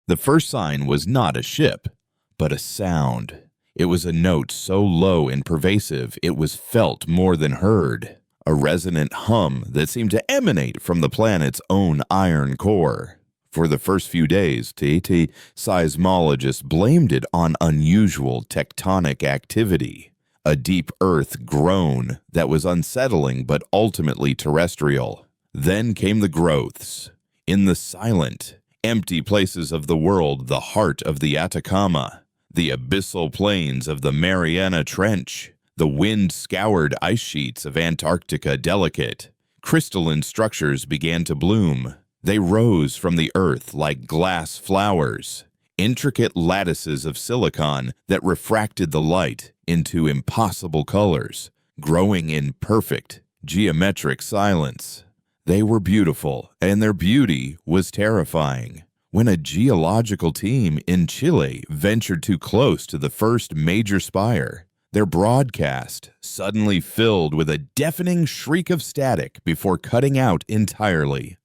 The first sign was not a ship, but a sound. It was a note so low and pervasive it was felt more than heard, a resonant hum that seemed to emanate from the planet's own iron core. For the first few days, seismologists blamed it on unusual tectonic activity, a deep earth groan that was unsettling but ultimately terrestrial. Then came the growths. In the silent, empty places of the world, the heart of the Atacama, the abyssal plains of the Mariana Trench, the wind-scoured ice sheets of Antarctica delicate, crystalline structures began to bloom. They rose from the earth like glass flowers, intricate lattices of silicon that refracted the light into impossible colors, growing in perfect, geometric silence. They were beautiful, and their beauty was terrifying. When a geological team in Chile ventured too close to the first major spire, their broadcast suddenly filled with a deafening shriek of static before cutting out entirely.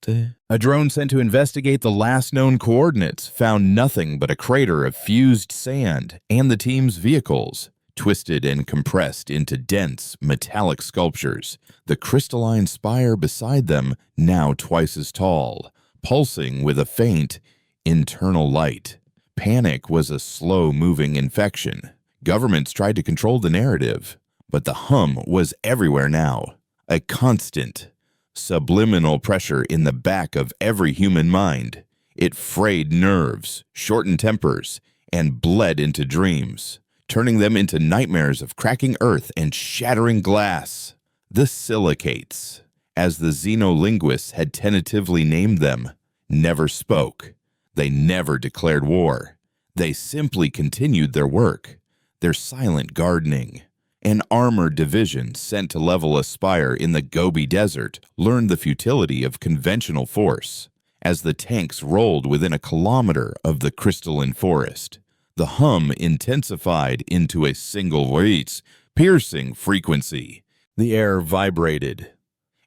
A drone sent to investigate the last known coordinates found nothing but a crater of fused sand and the team's vehicles, twisted and compressed into dense, metallic sculptures, the crystalline spire beside them now twice as tall, pulsing with a faint, internal light. Panic was a slow-moving infection. Governments tried to control the narrative, but the hum was everywhere now, a constant, subliminal pressure in the back of every human mind. It frayed nerves, shortened tempers, and bled into dreams, turning them into nightmares of cracking earth and shattering glass. The silicates, as the xenolinguists had tentatively named them, never spoke. They never declared war. They simply continued their work, their silent gardening. An armored division sent to level a spire in the Gobi Desert learned the futility of conventional force. As the tanks rolled within a kilometer of the crystalline forest, the hum intensified into a single voice, piercing frequency. The air vibrated,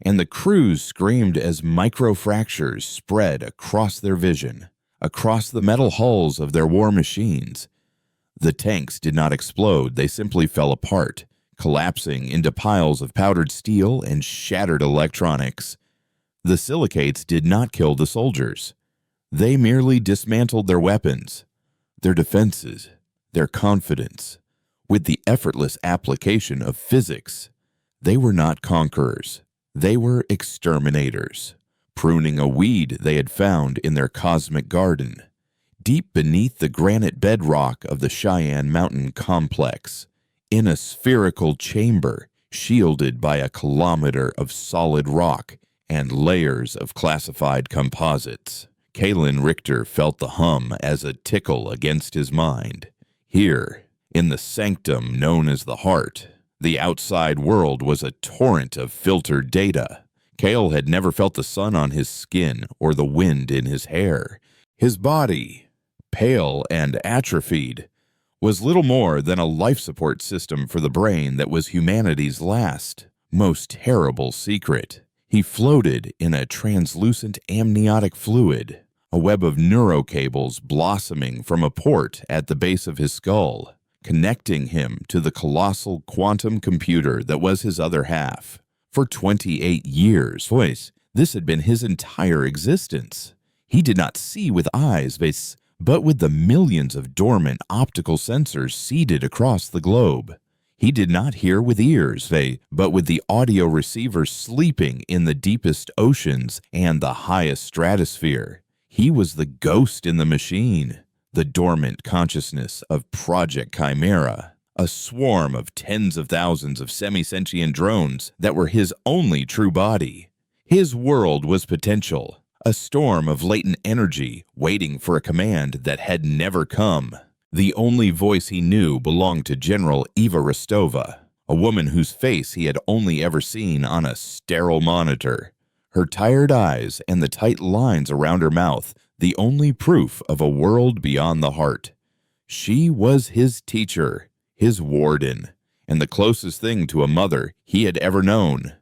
and the crews screamed as microfractures spread across their vision, across the metal hulls of their war machines. The tanks did not explode, they simply fell apart, collapsing into piles of powdered steel and shattered electronics. The silicates did not kill the soldiers. They merely dismantled their weapons, their defenses, their confidence. With the effortless application of physics, they were not conquerors. They were exterminators, pruning a weed they had found in their cosmic garden, deep beneath the granite bedrock of the Cheyenne Mountain complex, in a spherical chamber shielded by a kilometer of solid rock and layers of classified composites. Kalen Richter felt the hum as a tickle against his mind. Here, in the sanctum known as the heart, the outside world was a torrent of filtered data. Kale had never felt the sun on his skin or the wind in his hair. His body, pale and atrophied, was little more than a life support system for the brain that was humanity's last, most terrible secret. He floated in a translucent amniotic fluid, a web of neurocables blossoming from a port at the base of his skull, connecting him to the colossal quantum computer that was his other half. For 28 years, this had been his entire existence. He did not see with eyes, but with the millions of dormant optical sensors seeded across the globe. He did not hear with ears, but with the audio receivers sleeping in the deepest oceans and the highest stratosphere. He was the ghost in the machine, the dormant consciousness of Project Chimera, a swarm of tens of thousands of semi-sentient drones that were his only true body. His world was potential, a storm of latent energy waiting for a command that had never come. The only voice he knew belonged to General Eva Rostova, a woman whose face he had only ever seen on a sterile monitor. Her tired eyes and the tight lines around her mouth, the only proof of a world beyond the heart. She was his teacher, his warden, and the closest thing to a mother he had ever known.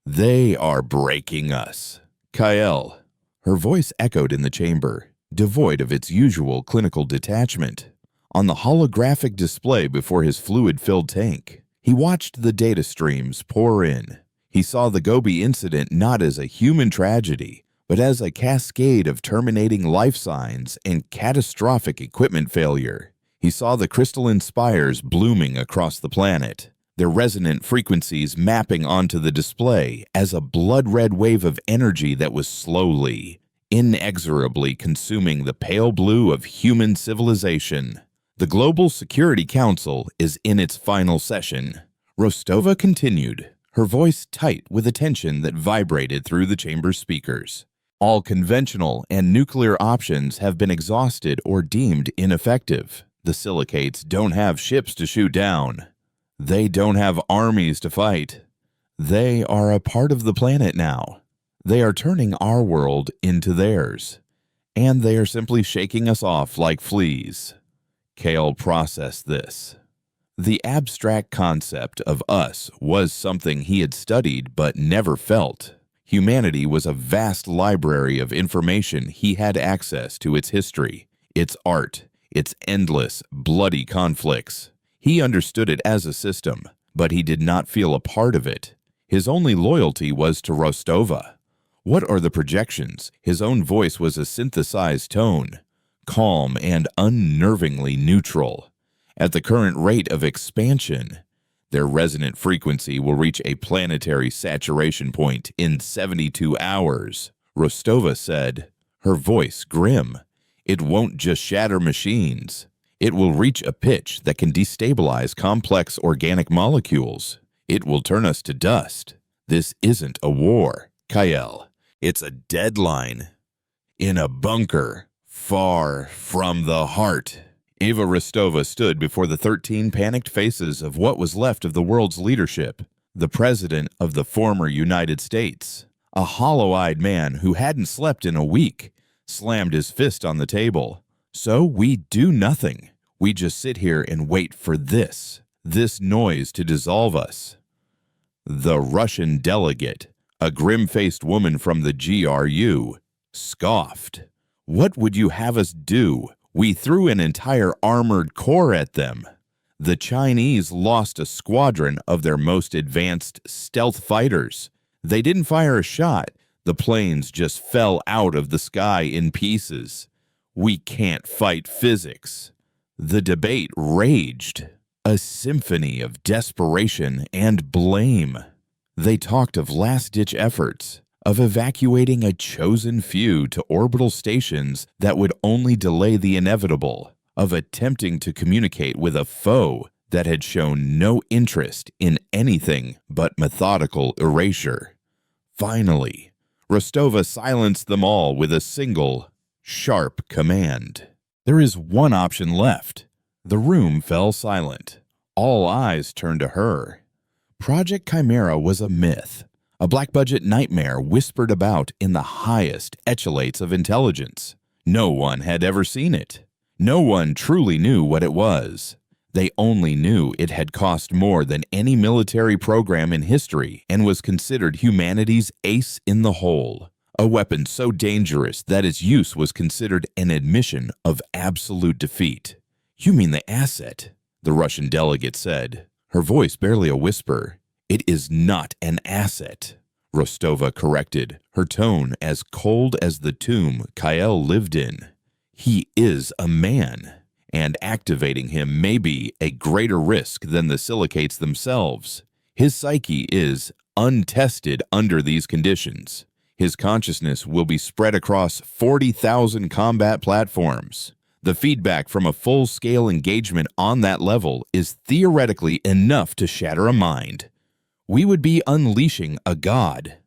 They are breaking us. Kael. Her voice echoed in the chamber. devoid of its usual clinical detachment. On the holographic display before his fluid-filled tank, he watched the data streams pour in. He saw the Gobi incident not as a human tragedy, but as a cascade of terminating life signs and catastrophic equipment failure. He saw the crystalline spires blooming across the planet, their resonant frequencies mapping onto the display as a blood-red wave of energy that was slowly, inexorably consuming the pale blue of human civilization. The Global Security Council is in its final session. Rostova continued, her voice tight with a tension that vibrated through the chamber's speakers. All conventional and nuclear options have been exhausted or deemed ineffective. The silicates don't have ships to shoot down. They don't have armies to fight. They are a part of the planet now. They are turning our world into theirs. And they are simply shaking us off like fleas. Kale processed this. The abstract concept of us was something he had studied but never felt. Humanity was a vast library of information he had access to its history, its art, its endless, bloody conflicts. He understood it as a system, but he did not feel a part of it. His only loyalty was to Rostova. What are the projections? His own voice was a synthesized tone, calm and unnervingly neutral. At the current rate of expansion, their resonant frequency will reach a planetary saturation point in 72 hours, Rostova said, her voice grim. It won't just shatter machines. It will reach a pitch that can destabilize complex organic molecules. It will turn us to dust. This isn't a war, Kyle. It's a deadline. In a bunker. Far from the heart. Eva Rostova stood before the 13 panicked faces of what was left of the world's leadership, the president of the former United States. A hollow-eyed man who hadn't slept in a week slammed his fist on the table. So we do nothing. We just sit here and wait for this noise to dissolve us. The Russian delegate, a grim-faced woman from the GRU, scoffed. What would you have us do? We threw an entire armored corps at them. The Chinese lost a squadron of their most advanced stealth fighters. They didn't fire a shot. The planes just fell out of the sky in pieces. We can't fight physics. The debate raged, a symphony of desperation and blame. They talked of last-ditch efforts, of evacuating a chosen few to orbital stations that would only delay the inevitable, of attempting to communicate with a foe that had shown no interest in anything but methodical erasure. Finally, Rostova silenced them all with a single, sharp command. There is one option left. The room fell silent. All eyes turned to her. Project Chimera was a myth. A black-budget nightmare whispered about in the highest echelates of intelligence. No one had ever seen it. No one truly knew what it was. They only knew it had cost more than any military program in history and was considered humanity's ace in the hole. A weapon so dangerous that its use was considered an admission of absolute defeat. "You mean the asset," the Russian delegate said, her voice barely a whisper. "It is not an asset," Rostova corrected, her tone as cold as the tomb Kyle lived in. "He is a man, and activating him may be a greater risk than the silicates themselves. His psyche is untested under these conditions. His consciousness will be spread across 40,000 combat platforms. The feedback from a full-scale engagement on that level is theoretically enough to shatter a mind. We would be unleashing a god,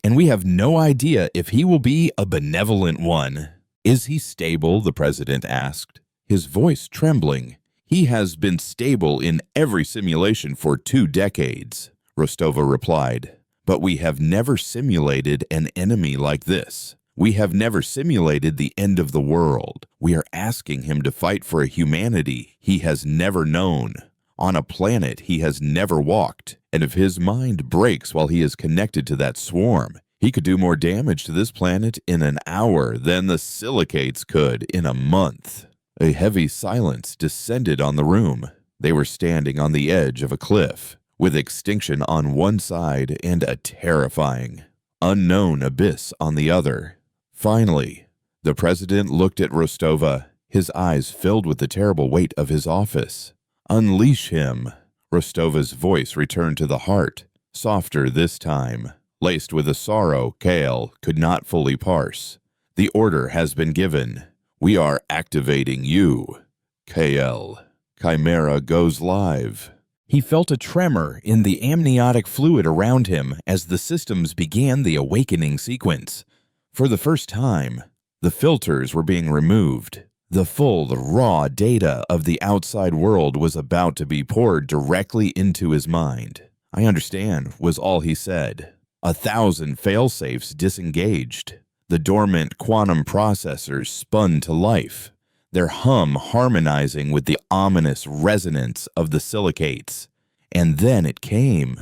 and we have no idea if he will be a benevolent one." "Is he stable?" the president asked, his voice trembling. "He has been stable in every simulation for 2 decades, Rostova replied. "But we have never simulated an enemy like this. We have never simulated the end of the world. We are asking him to fight for a humanity he has never known, on a planet he has never walked, and if his mind breaks while he is connected to that swarm, He could do more damage to this planet in an hour than the silicates could in a month. A heavy silence descended on the room. They were standing on the edge of a cliff, with extinction on one side and a terrifying, unknown abyss on the other. Finally, the president looked at Rostova, his eyes filled with the terrible weight of his office. "Unleash him." Rostova's voice returned to the heart, softer this time, laced with a sorrow Kale could not fully parse. "The order has been given. We are activating you. Kale. Chimera goes live." He felt a tremor in the amniotic fluid around him as the systems began the awakening sequence. For the first time, the filters were being removed. The full, raw data of the outside world was about to be poured directly into his mind. "I understand," was all he said. 1,000 failsafes disengaged. The dormant quantum processors spun to life, their hum harmonizing with the ominous resonance of the silicates. And then it came.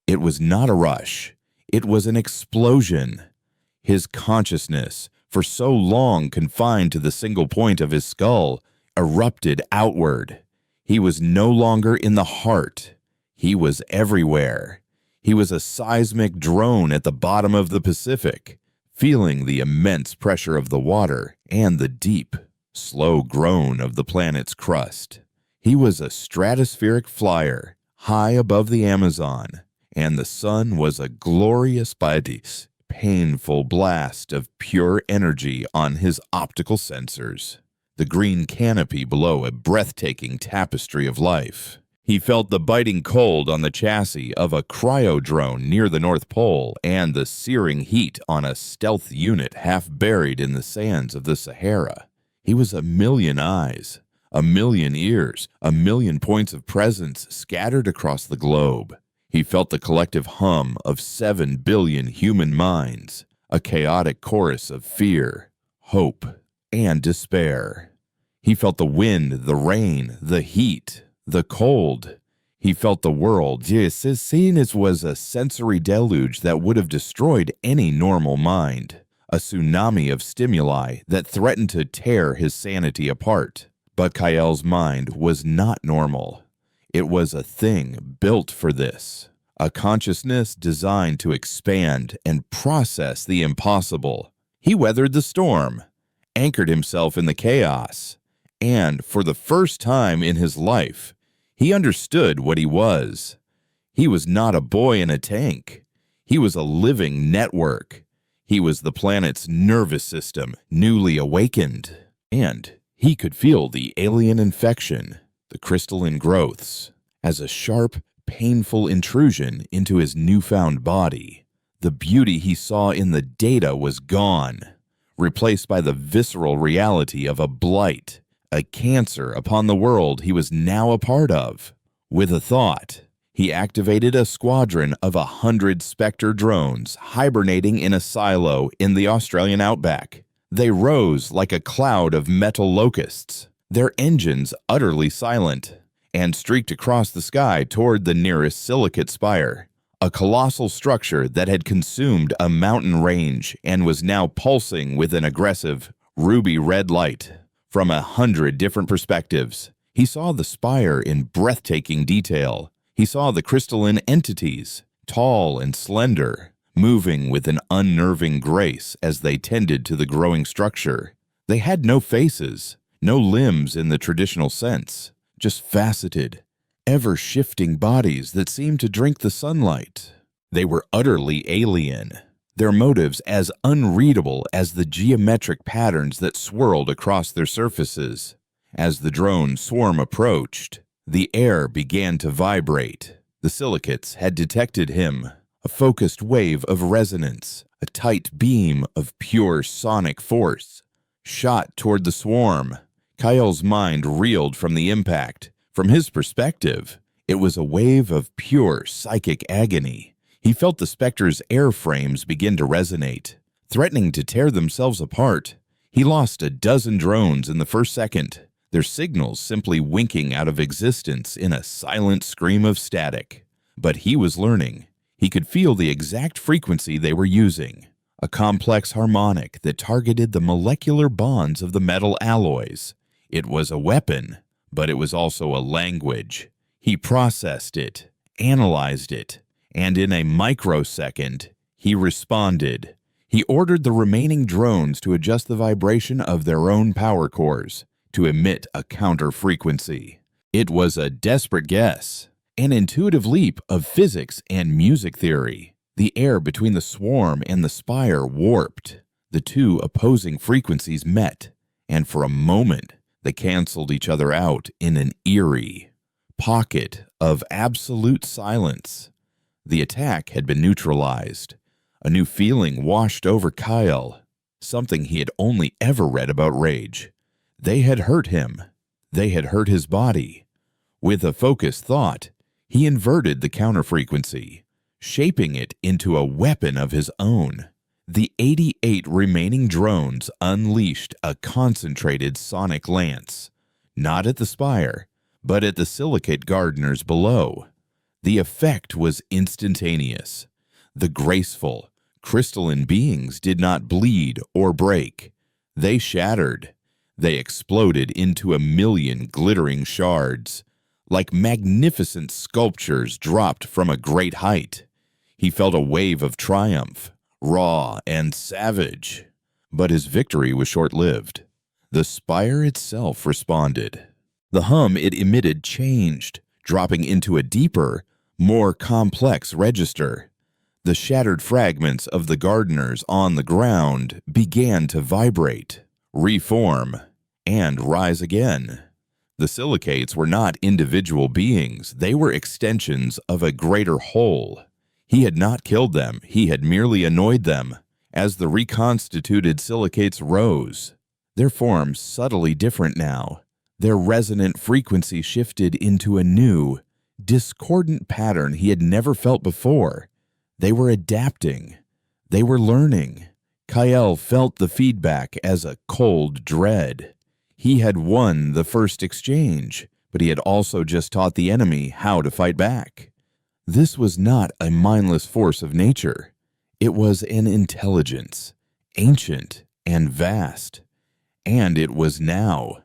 It was not a rush. It was an explosion. His consciousness, for so long confined to the single point of his skull, erupted outward. He was no longer in the heart. He was everywhere. He was a seismic drone at the bottom of the Pacific, feeling the immense pressure of the water and the deep, slow groan of the planet's crust. He was a stratospheric flyer, high above the Amazon, and the sun was a glorious bodies, painful blast of pure energy on his optical sensors. The green canopy below a breathtaking tapestry of life. He felt the biting cold on the chassis of a cryodrone near the North Pole and the searing heat on a stealth unit half buried in the sands of the Sahara. He was a million eyes, a million ears, a million points of presence scattered across the globe. He felt the collective hum of 7 billion human minds, a chaotic chorus of fear, hope, and despair. He felt the wind, the rain, the heat, the cold. He felt the world. Yes, his scenes was a sensory deluge that would have destroyed any normal mind, a tsunami of stimuli that threatened to tear his sanity apart. But Kael's mind was not normal. It was a thing built for this, a consciousness designed to expand and process the impossible. He weathered the storm, anchored himself in the chaos, and for the first time in his life, he understood what he was. He was not a boy in a tank. He was a living network. He was the planet's nervous system, newly awakened. And he could feel the alien infection, the crystalline growths, as a sharp, painful intrusion into his newfound body. The beauty he saw in the data was gone, replaced by the visceral reality of a blight, a cancer upon the world he was now a part of. With a thought, he activated a squadron of 100 Spectre drones hibernating in a silo in the Australian outback. They rose like a cloud of metal locusts, their engines utterly silent, and streaked across the sky toward the nearest silicate spire, a colossal structure that had consumed a mountain range and was now pulsing with an aggressive, ruby-red light. From 100 different perspectives, he saw the spire in breathtaking detail. He saw the crystalline entities, tall and slender, moving with an unnerving grace as they tended to the growing structure. They had no faces, no limbs in the traditional sense, just faceted, ever-shifting bodies that seemed to drink the sunlight. They were utterly alien, their motives as unreadable as the geometric patterns that swirled across their surfaces. As the drone swarm approached, the air began to vibrate. The silicates had detected him, a focused wave of resonance, a tight beam of pure sonic force, shot toward the swarm. Kyle's mind reeled from the impact. From his perspective, it was a wave of pure psychic agony. He felt the Spectre's airframes begin to resonate, threatening to tear themselves apart. He lost a dozen drones in the first second, their signals simply winking out of existence in a silent scream of static. But he was learning. He could feel the exact frequency they were using, a complex harmonic that targeted the molecular bonds of the metal alloys. It was a weapon, but it was also a language. He processed it, analyzed it, and in a microsecond, he responded. He ordered the remaining drones to adjust the vibration of their own power cores to emit a counter-frequency. It was a desperate guess, an intuitive leap of physics and music theory. The air between the swarm and the spire warped. The two opposing frequencies met, and for a moment, they canceled each other out in an eerie pocket of absolute silence. The attack had been neutralized. A new feeling washed over Kyle, something he had only ever read about rage. They had hurt him. They had hurt his body. With a focused thought, he inverted the counterfrequency, shaping it into a weapon of his own. The 88 remaining drones unleashed a concentrated sonic lance, not at the spire, but at the silicate gardeners below. The effect was instantaneous. The graceful, crystalline beings did not bleed or break. They shattered. They exploded into a million glittering shards, like magnificent sculptures dropped from a great height. He felt a wave of triumph, raw and savage. But his victory was short-lived. The spire itself responded. The hum it emitted changed, dropping into a deeper, more complex register. The shattered fragments of the gardeners on the ground began to vibrate, reform, and rise again. The silicates were not individual beings. They were extensions of a greater whole. He had not killed them. He had merely annoyed them. As the reconstituted silicates rose, their forms subtly different now. Their resonant frequency shifted into a new, discordant pattern he had never felt before. They were adapting. They were learning. Kyle felt the feedback as a cold dread. He had won the first exchange, but he had also just taught the enemy how to fight back. This was not a mindless force of nature. It was an intelligence, ancient and vast. And it was now,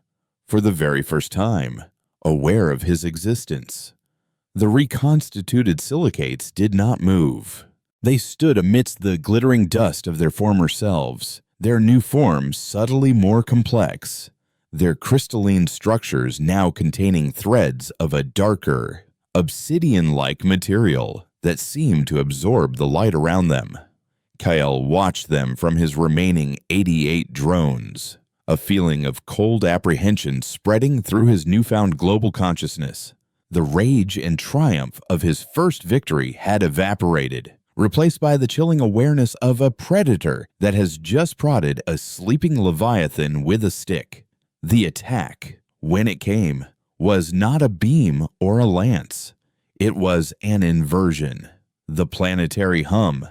for the very first time, aware of his existence. The reconstituted silicates did not move. They stood amidst the glittering dust of their former selves, their new forms subtly more complex, their crystalline structures now containing threads of a darker, obsidian-like material that seemed to absorb the light around them. Kyle watched them from his remaining 88 drones, a feeling of cold apprehension spreading through his newfound global consciousness. The rage and triumph of his first victory had evaporated, replaced by the chilling awareness of a predator that has just prodded a sleeping leviathan with a stick. The attack, when it came, was not a beam or a lance. It was an inversion. The planetary hum,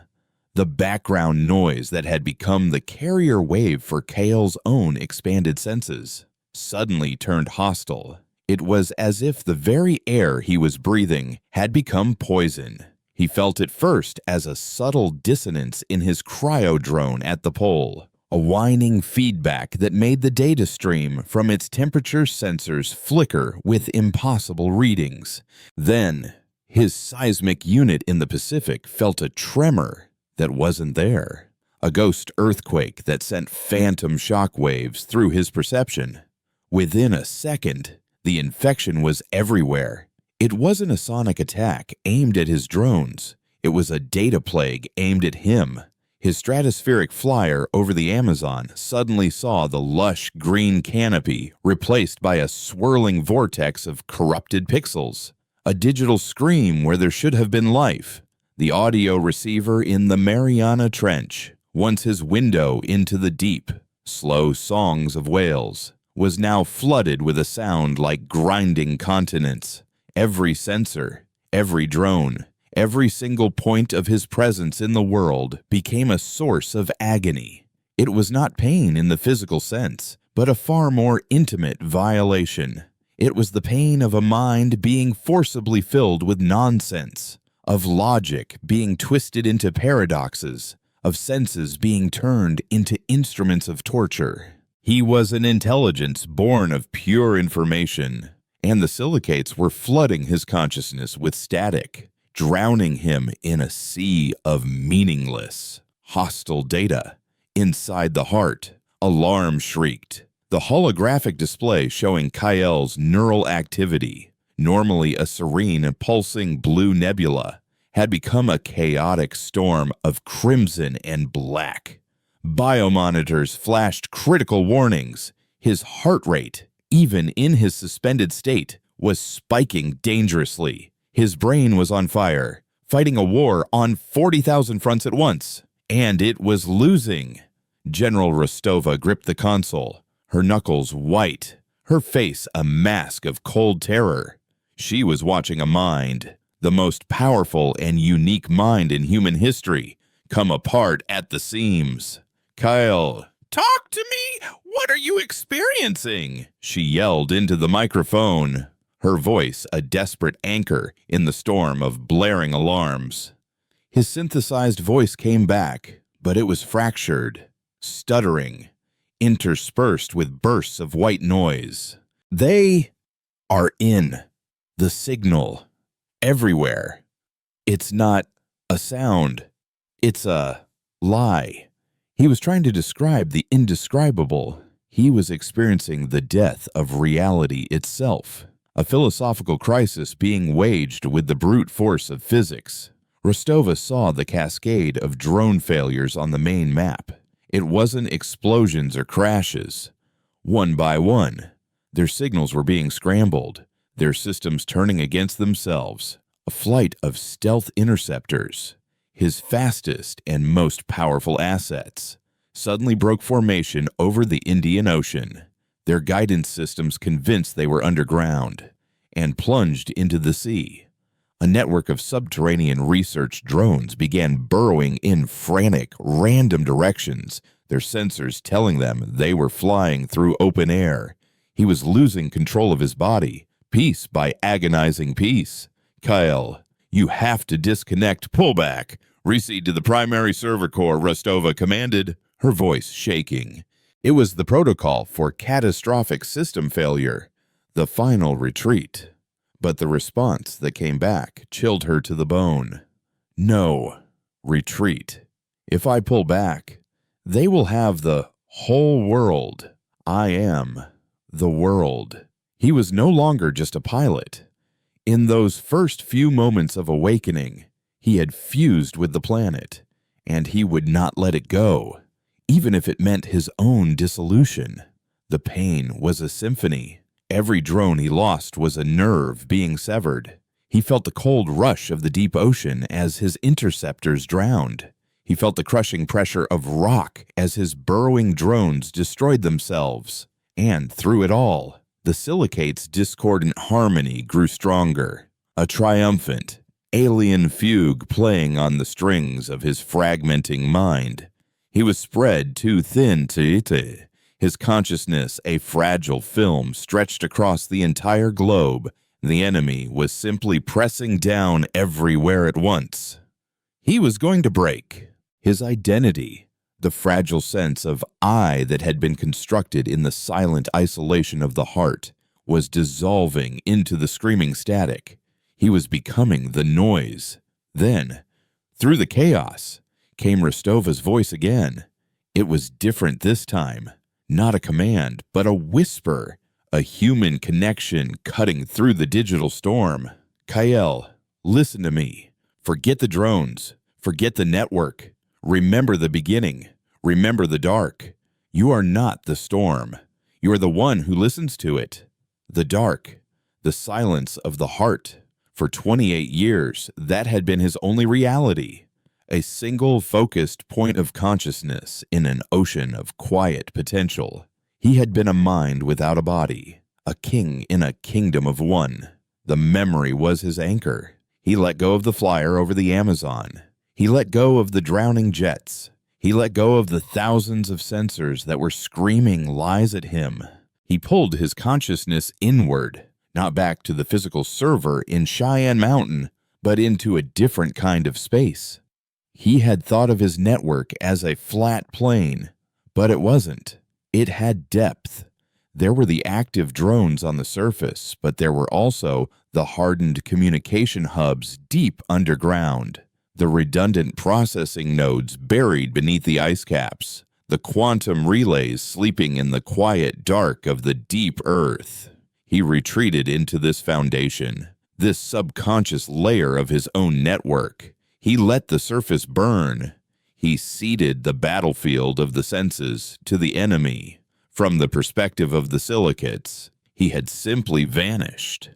the background noise that had become the carrier wave for Kyle's own expanded senses, suddenly turned hostile. It was as if the very air he was breathing had become poison. He felt it first as a subtle dissonance in his cryodrone at the pole, a whining feedback that made the data stream from its temperature sensors flicker with impossible readings. Then, his seismic unit in the Pacific felt a tremor that wasn't there, a ghost earthquake that sent phantom shockwaves through his perception. Within a second, the infection was everywhere. It wasn't a sonic attack aimed at his drones. It was a data plague aimed at him. His stratospheric flyer over the Amazon suddenly saw the lush green canopy replaced by a swirling vortex of corrupted pixels. A digital scream where there should have been life. The audio receiver in the Mariana Trench, once his window into the deep, slow songs of whales, was now flooded with a sound like grinding continents. Every sensor, every drone, every single point of his presence in the world became a source of agony. It was not pain in the physical sense, but a far more intimate violation. It was the pain of a mind being forcibly filled with nonsense, of logic being twisted into paradoxes, of senses being turned into instruments of torture. He was an intelligence born of pure information, and the silicates were flooding his consciousness with static, drowning him in a sea of meaningless, hostile data. Inside the heart, alarm shrieked. The holographic display showing Kyle neural activity, normally a serene, pulsing blue nebula, had become a chaotic storm of crimson and black. Biomonitors flashed critical warnings. His heart rate, even in his suspended state, was spiking dangerously. His brain was on fire, fighting a war on 40,000 fronts at once, and it was losing. General Rostova gripped the console, her knuckles white, her face a mask of cold terror. She was watching a mind, the most powerful and unique mind in human history, come apart at the seams. Kyle, talk to me! What are you experiencing? She yelled into the microphone, her voice a desperate anchor in the storm of blaring alarms. His synthesized voice came back, but it was fractured, stuttering, interspersed with bursts of white noise. They are in the signal everywhere. It's not a sound. It's a lie. He was trying to describe the indescribable. He was experiencing the death of reality itself, a philosophical crisis being waged with the brute force of physics. Rostova saw the cascade of drone failures on the main map. It wasn't explosions or crashes. One by one, their signals were being scrambled, their systems turning against themselves. A flight of stealth interceptors, his fastest and most powerful assets, suddenly broke formation over the Indian Ocean, their guidance systems convinced they were underground, and plunged into the sea. A network of subterranean research drones began burrowing in frantic, random directions, their sensors telling them they were flying through open air. He was losing control of his body, piece by agonizing piece. Kyle, you have to disconnect. Pull back. Recede to the primary server core, Rostova commanded, her voice shaking. It was the protocol for catastrophic system failure, the final retreat. But the response that came back chilled her to the bone. No, retreat. If I pull back, they will have the whole world. I am the world. He was no longer just a pilot. In those first few moments of awakening, he had fused with the planet, and he would not let it go, even if it meant his own dissolution. The pain was a symphony. Every drone he lost was a nerve being severed. He felt the cold rush of the deep ocean as his interceptors drowned. He felt the crushing pressure of rock as his burrowing drones destroyed themselves. And through it all, the silicate's discordant harmony grew stronger, a triumphant, alien fugue playing on the strings of his fragmenting mind. He was spread too thin to eat, his consciousness a fragile film stretched across the entire globe. The enemy was simply pressing down everywhere at once. He was going to break. His identity, the fragile sense of I that had been constructed in the silent isolation of the heart, was dissolving into the screaming static. He was becoming the noise. Then, through the chaos, came Rostova's voice again. It was different this time. Not a command, but a whisper, a human connection cutting through the digital storm. Kyle, listen to me. Forget the drones. Forget the network. Remember the beginning. Remember the dark. You are not the storm. You are the one who listens to it. The dark, the silence of the heart. For 28 years, that had been his only reality. A single focused point of consciousness in an ocean of quiet potential. He had been a mind without a body, a king in a kingdom of one. The memory was his anchor. He let go of the flyer over the Amazon. He let go of the drowning jets. He let go of the thousands of sensors that were screaming lies at him. He pulled his consciousness inward, not back to the physical server in Cheyenne Mountain, but into a different kind of space. He had thought of his network as a flat plane, but it wasn't. It had depth. There were the active drones on the surface, but there were also the hardened communication hubs deep underground, the redundant processing nodes buried beneath the ice caps, the quantum relays sleeping in the quiet dark of the deep earth. He retreated into this foundation, this subconscious layer of his own network. He let the surface burn. He ceded the battlefield of the senses to the enemy. From the perspective of the silicates, he had simply vanished.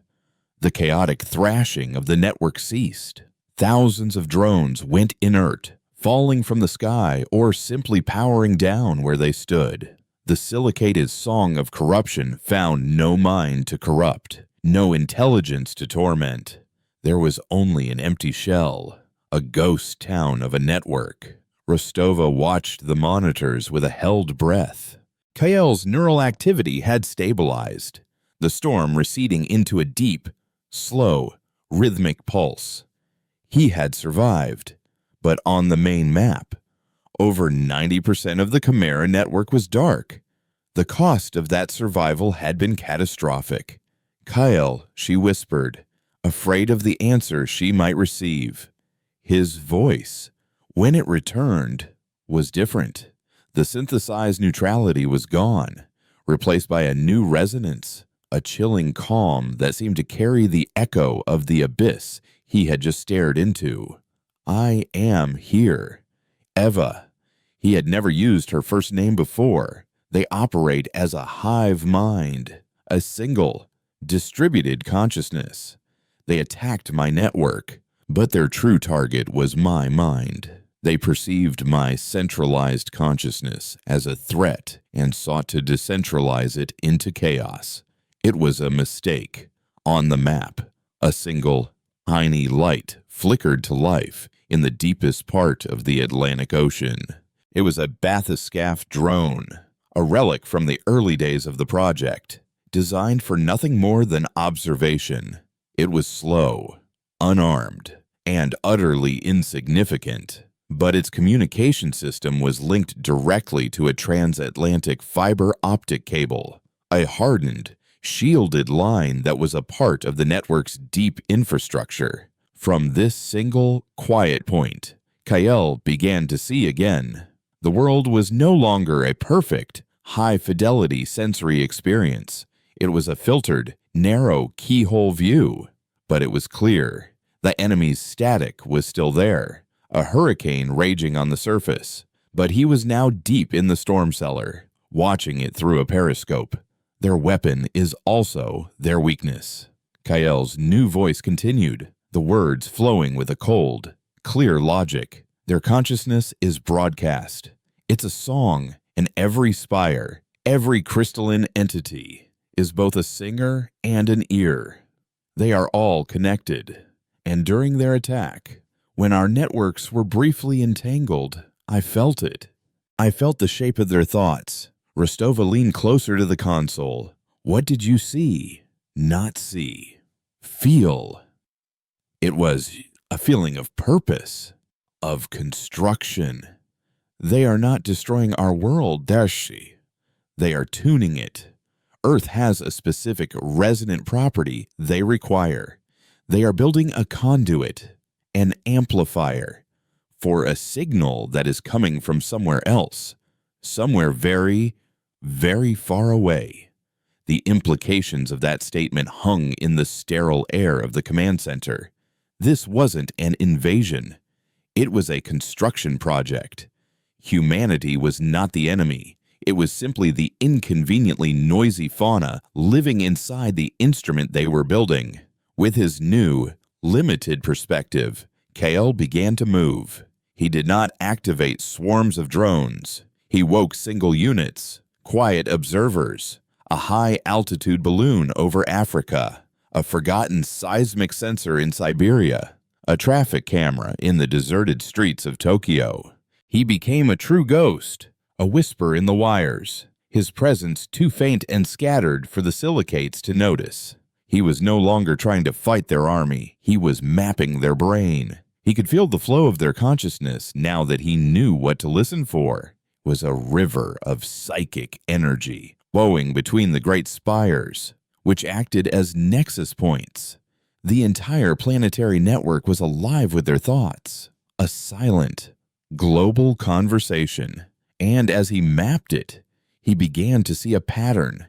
The chaotic thrashing of the network ceased. Thousands of drones went inert, falling from the sky or simply powering down where they stood. The silicated song of corruption found no mind to corrupt, no intelligence to torment. There was only an empty shell, a ghost town of a network. Rostova watched the monitors with a held breath. Kael's neural activity had stabilized, the storm receding into a deep, slow, rhythmic pulse. He had survived, but on the main map, over 90% of the Chimera network was dark. The cost of that survival had been catastrophic. Kael, she whispered, afraid of the answer she might receive. His voice, when it returned, was different. The synthesized neutrality was gone, replaced by a new resonance, a chilling calm that seemed to carry the echo of the abyss he had just stared into. I am here. Eva. He had never used her first name before. They operate as a hive mind, a single, distributed consciousness. They attacked my network, but their true target was my mind. They perceived my centralized consciousness as a threat and sought to decentralize it into chaos. It was a mistake. On the map, a single, tiny light flickered to life in the deepest part of the Atlantic Ocean. It was a bathyscaphe drone, a relic from the early days of the project, designed for nothing more than observation. It was slow, unarmed, and utterly insignificant, but its communication system was linked directly to a transatlantic fiber optic cable, a hardened, shielded line that was a part of the network's deep infrastructure. From this single, quiet point, Kael began to see again. The world was no longer a perfect, high-fidelity sensory experience. It was a filtered, narrow keyhole view. But it was clear. The enemy's static was still there, a hurricane raging on the surface. But he was now deep in the storm cellar, watching it through a periscope. Their weapon is also their weakness. Kael's new voice continued, the words flowing with a cold, clear logic. Their consciousness is broadcast. It's a song, and every spire, every crystalline entity, is both a singer and an ear. They are all connected. And during their attack, when our networks were briefly entangled, I felt it. I felt the shape of their thoughts. Rostova leaned closer to the console. What did you see? Not see. Feel. It was a feeling of purpose, of construction. They are not destroying our world, Darshi. They are tuning it. Earth has a specific resonant property they require. They are building a conduit, an amplifier, for a signal that is coming from somewhere else, somewhere very, very far away. The implications of that statement hung in the sterile air of the command center. This wasn't an invasion. It was a construction project. Humanity was not the enemy. It was simply the inconveniently noisy fauna living inside the instrument they were building. With his new, limited perspective, Kael began to move. He did not activate swarms of drones. He woke single units, quiet observers, a high-altitude balloon over Africa, a forgotten seismic sensor in Siberia, a traffic camera in the deserted streets of Tokyo. He became a true ghost, a whisper in the wires, his presence too faint and scattered for the silicates to notice. He was no longer trying to fight their army. He was mapping their brain. He could feel the flow of their consciousness now that he knew what to listen for. It was a river of psychic energy flowing between the great spires, which acted as nexus points. The entire planetary network was alive with their thoughts. A silent, global conversation. And as he mapped it, he began to see a pattern.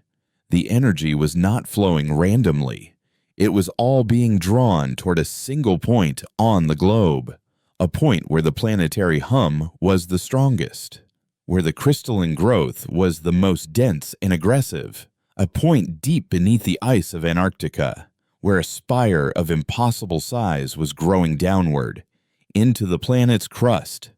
The energy was not flowing randomly. It was all being drawn toward a single point on the globe, a point where the planetary hum was the strongest, where the crystalline growth was the most dense and aggressive, a point deep beneath the ice of Antarctica, where a spire of impossible size was growing downward into the planet's crust,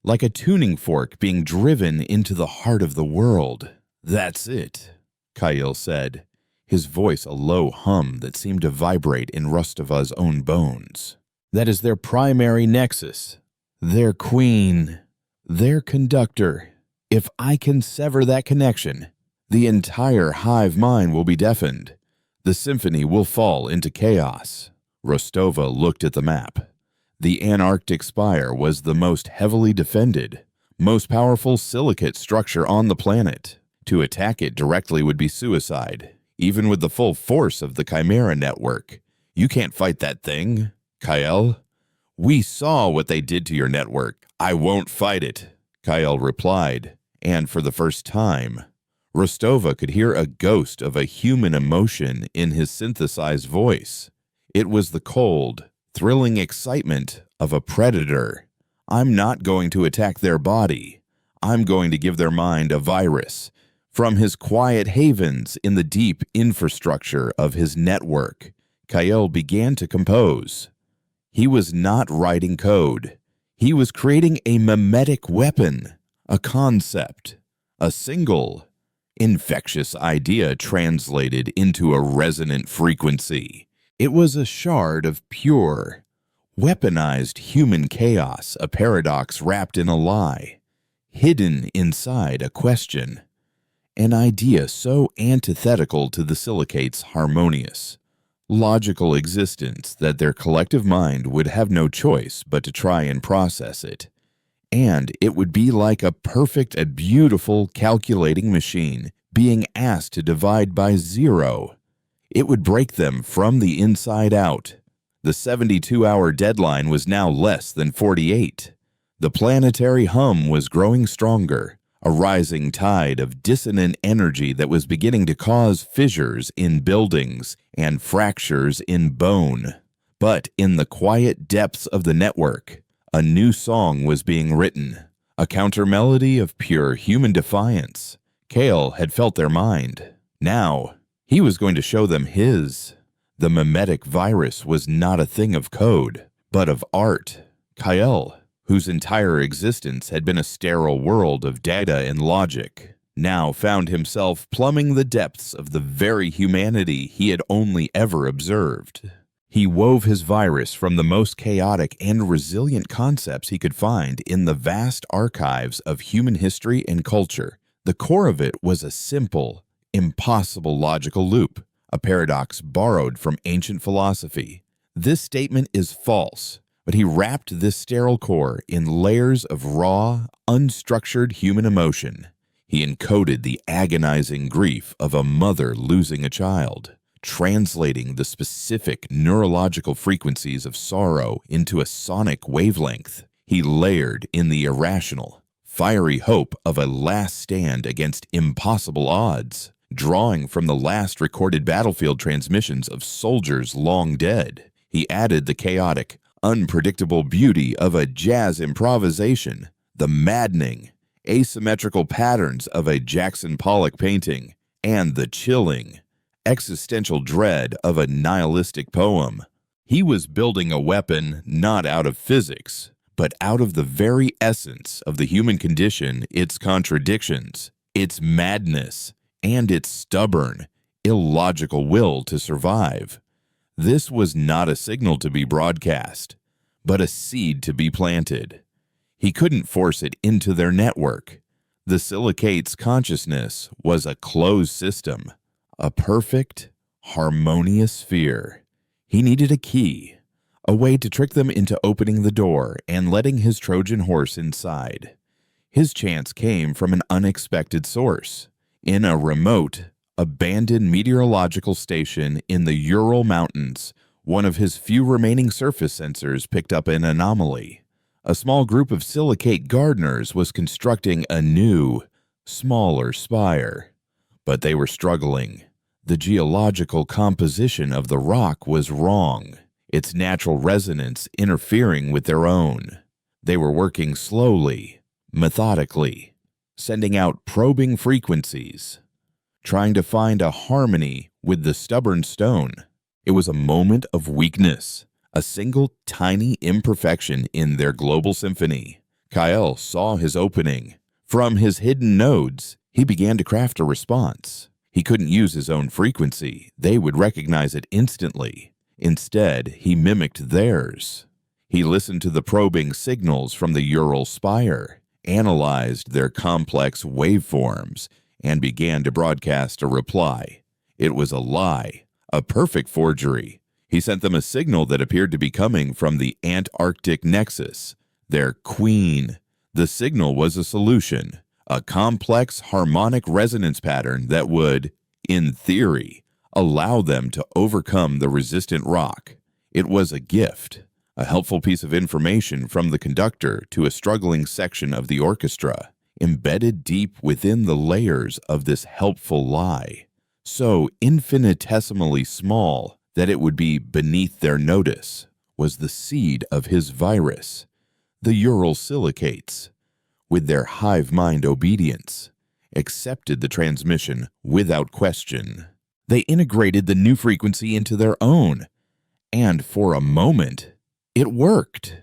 like a tuning fork being driven into the heart of the world. "That's it," Kyle said, his voice a low hum that seemed to vibrate in Rustova's own bones. "That is their primary nexus, their queen, their conductor. If I can sever that connection, the entire hive mind will be deafened. The symphony will fall into chaos." Rostova looked at the map. The Antarctic spire was the most heavily defended, most powerful silicate structure on the planet. To attack it directly would be suicide, even with the full force of the Chimera network. "You can't fight that thing, Kyle. We saw what they did to your network. I won't fight it," Kyle replied, and for the first time, Rostova could hear a ghost of a human emotion in his synthesized voice. It was the cold, thrilling excitement of a predator. "I'm not going to attack their body. I'm going to give their mind a virus. From his quiet havens in the deep infrastructure of his network, Kyle began to compose. He was not writing code. He was creating a mimetic weapon, a concept, a single, infectious idea translated into a resonant frequency. It was a shard of pure, weaponized human chaos, a paradox wrapped in a lie, hidden inside a question. An idea so antithetical to the silicate's harmonious, logical existence that their collective mind would have no choice but to try and process it. And it would be like a perfect and beautiful calculating machine being asked to divide by zero. It would break them from the inside out. The 72-hour deadline was now less than 48. The planetary hum was growing stronger, a rising tide of dissonant energy that was beginning to cause fissures in buildings and fractures in bone. But in the quiet depths of the network, a new song was being written, a counter-melody of pure human defiance. Kale had felt their mind. Now, he was going to show them his. The mimetic virus was not a thing of code, but of art. Kyle, whose entire existence had been a sterile world of data and logic, now found himself plumbing the depths of the very humanity he had only ever observed. He wove his virus from the most chaotic and resilient concepts he could find in the vast archives of human history and culture. The core of it was a simple, impossible logical loop, a paradox borrowed from ancient philosophy. This statement is false, but he wrapped this sterile core in layers of raw, unstructured human emotion. He encoded the agonizing grief of a mother losing a child, translating the specific neurological frequencies of sorrow into a sonic wavelength. He layered in the irrational, fiery hope of a last stand against impossible odds, drawing from the last recorded battlefield transmissions of soldiers long dead. He added the chaotic, unpredictable beauty of a jazz improvisation, the maddening, asymmetrical patterns of a Jackson Pollock painting, and the chilling, existential dread of a nihilistic poem. He was building a weapon not out of physics, but out of the very essence of the human condition, its contradictions, its madness, and its stubborn, illogical will to survive. This was not a signal to be broadcast, but a seed to be planted. He couldn't force it into their network. The silicate's consciousness was a closed system, a perfect, harmonious sphere. He needed a key, a way to trick them into opening the door and letting his Trojan horse inside. His chance came from an unexpected source. In a remote, abandoned meteorological station in the Ural Mountains, one of his few remaining surface sensors picked up an anomaly. A small group of silicate gardeners was constructing a new, smaller spire. But they were struggling. The geological composition of the rock was wrong, its natural resonance interfering with their own. They were working slowly, methodically, sending out probing frequencies, trying to find a harmony with the stubborn stone. It was a moment of weakness, a single tiny imperfection in their global symphony. Kyle saw his opening. From his hidden nodes, he began to craft a response. He couldn't use his own frequency. They would recognize it instantly. Instead, he mimicked theirs. He listened to the probing signals from the Ural spire, analyzed their complex waveforms, and began to broadcast a reply. It was a lie, a perfect forgery. He sent them a signal that appeared to be coming from the Antarctic nexus, their queen. The signal was a solution, a complex harmonic resonance pattern that would, in theory, allow them to overcome the resistant rock. It was a gift, a helpful piece of information from the conductor to a struggling section of the orchestra, embedded deep within the layers of this helpful lie, so infinitesimally small that it would be beneath their notice, was the seed of his virus. The Ural silicates, with their hive mind obedience, accepted the transmission without question. They integrated the new frequency into their own, and for a moment, it worked.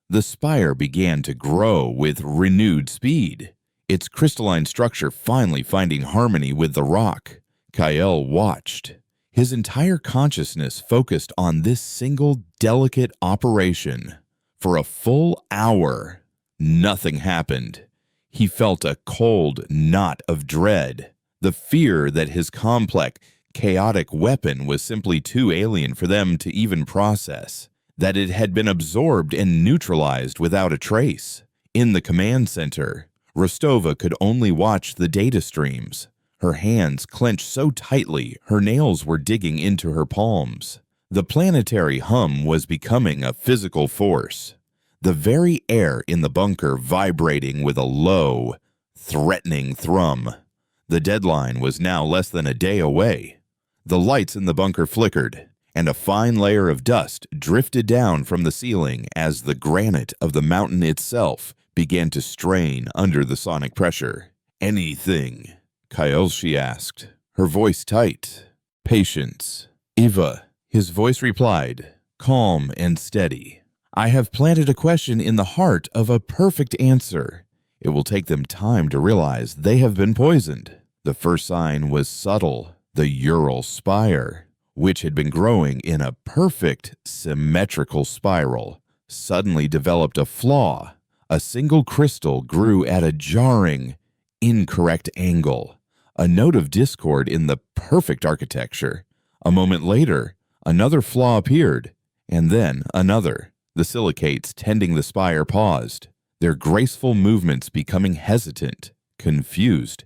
The spire began to grow with renewed speed, its crystalline structure finally finding harmony with the rock. Kyle watched, his entire consciousness focused on this single delicate operation. For a full hour, nothing happened. He felt a cold knot of dread, the fear that his complex, chaotic weapon was simply too alien for them to even process, that it had been absorbed and neutralized without a trace. In the command center, Rostova could only watch the data streams. Her hands clenched so tightly her nails were digging into her palms. The planetary hum was becoming a physical force, the very air in the bunker vibrating with a low, threatening thrum. The deadline was now less than a day away. The lights in the bunker flickered, and a fine layer of dust drifted down from the ceiling as the granite of the mountain itself began to strain under the sonic pressure. "Anything?" Kyoshi asked, her voice tight. "Patience." "Eva," his voice replied, calm and steady. "I have planted a question in the heart of a perfect answer. It will take them time to realize they have been poisoned." The first sign was subtle. The Ural spire, which had been growing in a perfect symmetrical spiral, suddenly developed a flaw. A single crystal grew at a jarring, incorrect angle, a note of discord in the perfect architecture. A moment later, another flaw appeared, and then another. The silicates tending the spire paused, their graceful movements becoming hesitant, confused.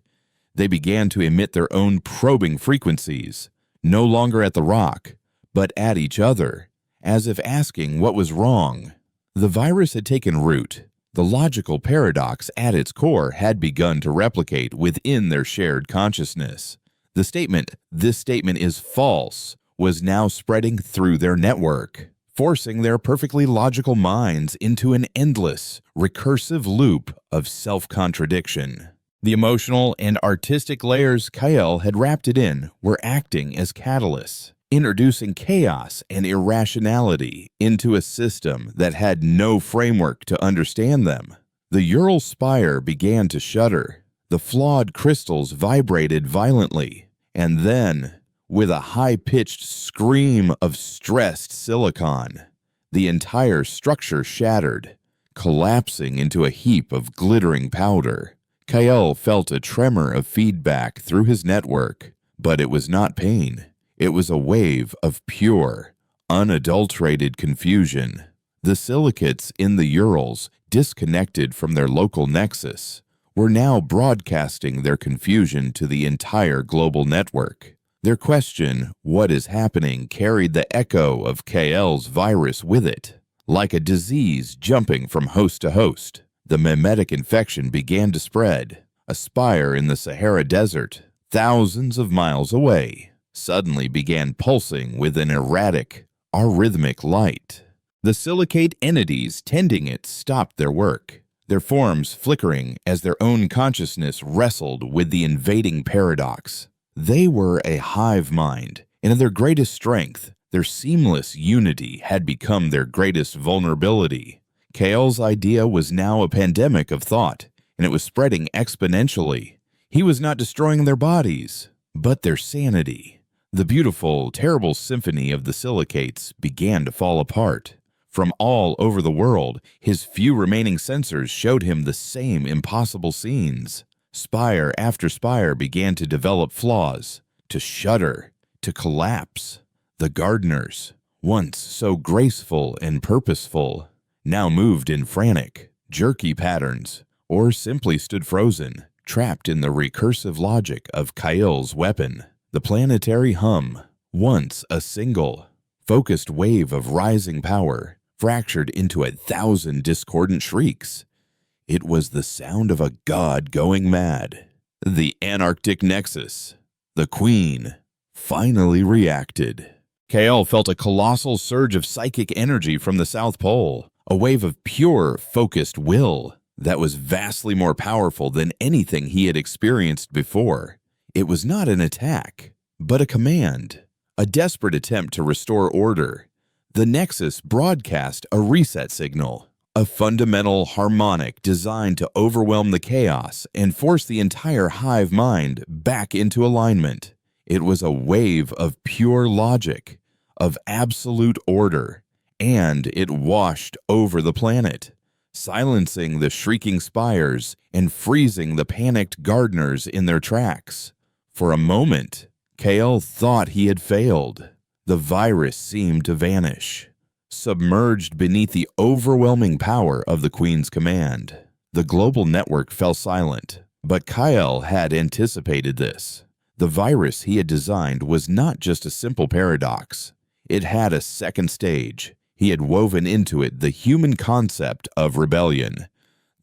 They began to emit their own probing frequencies, no longer at the rock, but at each other, as if asking what was wrong. The virus had taken root. The logical paradox at its core had begun to replicate within their shared consciousness. The statement, "This statement is false," was now spreading through their network, forcing their perfectly logical minds into an endless, recursive loop of self-contradiction. The emotional and artistic layers Kyle had wrapped it in were acting as catalysts, introducing chaos and irrationality into a system that had no framework to understand them. The Ural spire began to shudder. The flawed crystals vibrated violently, and then, with a high-pitched scream of stressed silicon, the entire structure shattered, collapsing into a heap of glittering powder. Kyle felt a tremor of feedback through his network, but it was not pain. It was a wave of pure, unadulterated confusion. The silicates in the Urals, disconnected from their local nexus, were now broadcasting their confusion to the entire global network. Their question, "What is happening?" carried the echo of KL's virus with it. Like a disease jumping from host to host, the mimetic infection began to spread. A spire in the Sahara Desert, thousands of miles away, suddenly began pulsing with an erratic, arrhythmic light. The silicate entities tending it stopped their work, their forms flickering as their own consciousness wrestled with the invading paradox. They were a hive mind, and in their greatest strength, their seamless unity had become their greatest vulnerability. Kael's idea was now a pandemic of thought, and it was spreading exponentially. He was not destroying their bodies, but their sanity. The beautiful, terrible symphony of the silicates began to fall apart. From all over the world, his few remaining sensors showed him the same impossible scenes. Spire after spire began to develop flaws, to shudder, to collapse. The gardeners, once so graceful and purposeful, now moved in frantic, jerky patterns, or simply stood frozen, trapped in the recursive logic of Kael's weapon. The planetary hum, once a single, focused wave of rising power, fractured into 1,000 discordant shrieks. It was the sound of a god going mad. The Antarctic Nexus, the Queen, finally reacted. Kael felt a colossal surge of psychic energy from the South Pole, a wave of pure, focused will that was vastly more powerful than anything he had experienced before. It was not an attack, but a command, a desperate attempt to restore order. The Nexus broadcast a reset signal, a fundamental harmonic designed to overwhelm the chaos and force the entire hive mind back into alignment. It was a wave of pure logic, of absolute order, and it washed over the planet, silencing the shrieking spires and freezing the panicked gardeners in their tracks. For a moment, Kael thought he had failed. The virus seemed to vanish, submerged beneath the overwhelming power of the Queen's command. The global network fell silent, but Kael had anticipated this. The virus he had designed was not just a simple paradox. It had a second stage. He had woven into it the human concept of rebellion,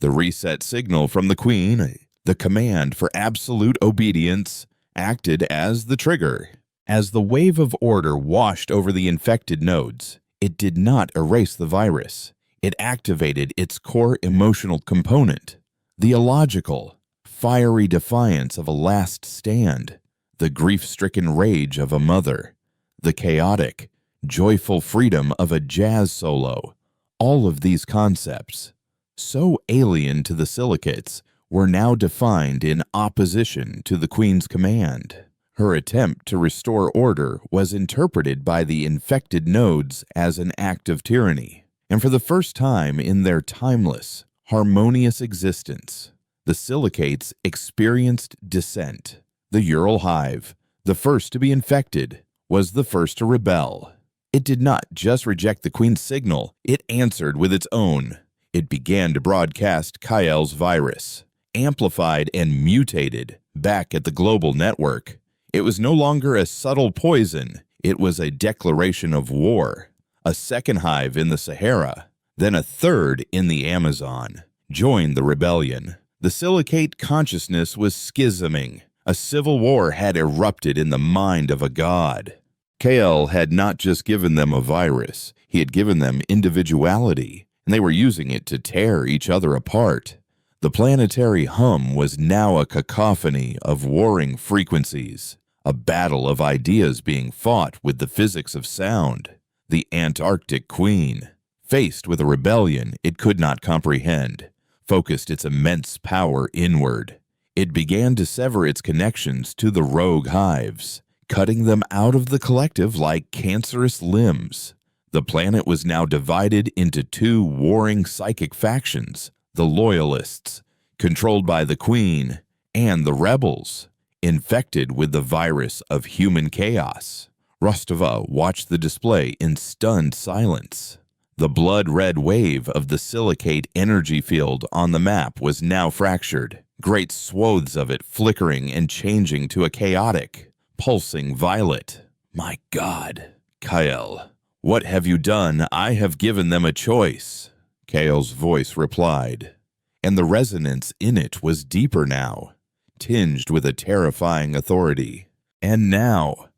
the reset signal from the Queen, the command for absolute obedience, acted as the trigger. As the wave of order washed over the infected nodes, it did not erase the virus. It activated its core emotional component, the illogical, fiery defiance of a last stand, the grief-stricken rage of a mother, the chaotic, joyful freedom of a jazz solo. All of these concepts, so alien to the silicates, were now defined in opposition to the Queen's command. Her attempt to restore order was interpreted by the infected nodes as an act of tyranny, and for the first time in their timeless, harmonious existence, the silicates experienced dissent. The Ural hive, the first to be infected, was the first to rebel. It did not just reject the Queen's signal, it answered with its own. It began to broadcast Kael's virus, amplified and mutated, back at the global network. It was no longer a subtle poison, it was a declaration of war. A second hive in the Sahara, then a third in the Amazon, joined the rebellion. The silicate consciousness was schisming. A civil war had erupted in the mind of a god. Kael had not just given them a virus, he had given them individuality, and they were using it to tear each other apart. The planetary hum was now a cacophony of warring frequencies, a battle of ideas being fought with the physics of sound. The Antarctic Queen, faced with a rebellion it could not comprehend, focused its immense power inward. It began to sever its connections to the rogue hives, cutting them out of the collective like cancerous limbs. The planet was now divided into two warring psychic factions, the Loyalists, controlled by the Queen, and the Rebels, infected with the virus of human chaos. Rostova watched the display in stunned silence. The blood-red wave of the silicate energy field on the map was now fractured, great swathes of it flickering and changing to a chaotic, pulsing violet. My God, Kyle, what have you done? I have given them a choice, Kale's voice replied, and the resonance in it was deeper now, tinged with a terrifying authority. And now,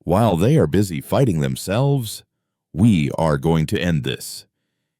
while they are busy fighting themselves, we are going to end this.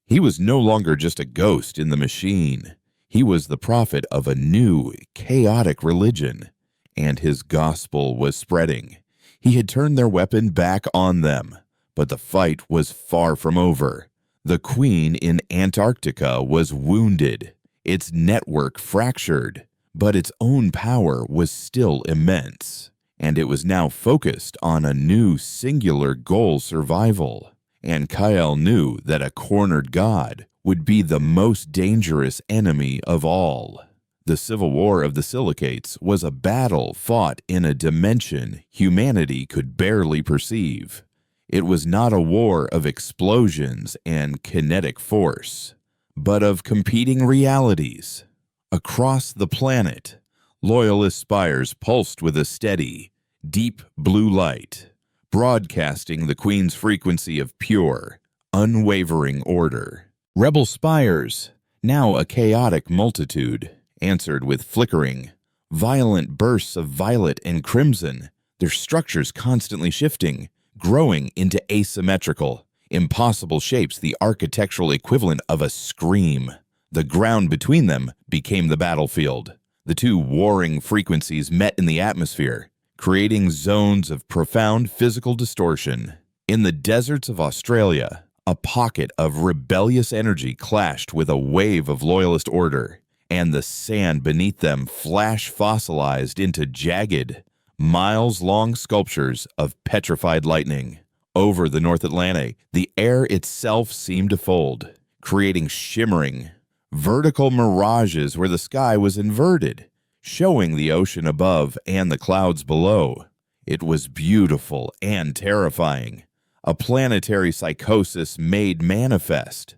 He was no longer just a ghost in the machine. He was the prophet of a new, chaotic religion, and his gospel was spreading. He had turned their weapon back on them, but the fight was far from over. The Queen in Antarctica was wounded, its network fractured, but its own power was still immense, and it was now focused on a new singular goal: survival. And Kyle knew that a cornered god would be the most dangerous enemy of all. The Civil War of the Silicates was a battle fought in a dimension humanity could barely perceive. It was not a war of explosions and kinetic force, but of competing realities. Across the planet, Loyalist spires pulsed with a steady, deep blue light, broadcasting the Queen's frequency of pure, unwavering order. Rebel spires, now a chaotic multitude, answered with flickering, violent bursts of violet and crimson, their structures constantly shifting, growing into asymmetrical, impossible shapes, the architectural equivalent of a scream. The ground between them became the battlefield. The two warring frequencies met in the atmosphere, creating zones of profound physical distortion. In the deserts of Australia, a pocket of rebellious energy clashed with a wave of loyalist order, and the sand beneath them flash fossilized into jagged, miles-long sculptures of petrified lightning. Over the North Atlantic, the air itself seemed to fold, creating shimmering, vertical mirages where the sky was inverted, showing the ocean above and the clouds below. It was beautiful and terrifying, a planetary psychosis made manifest.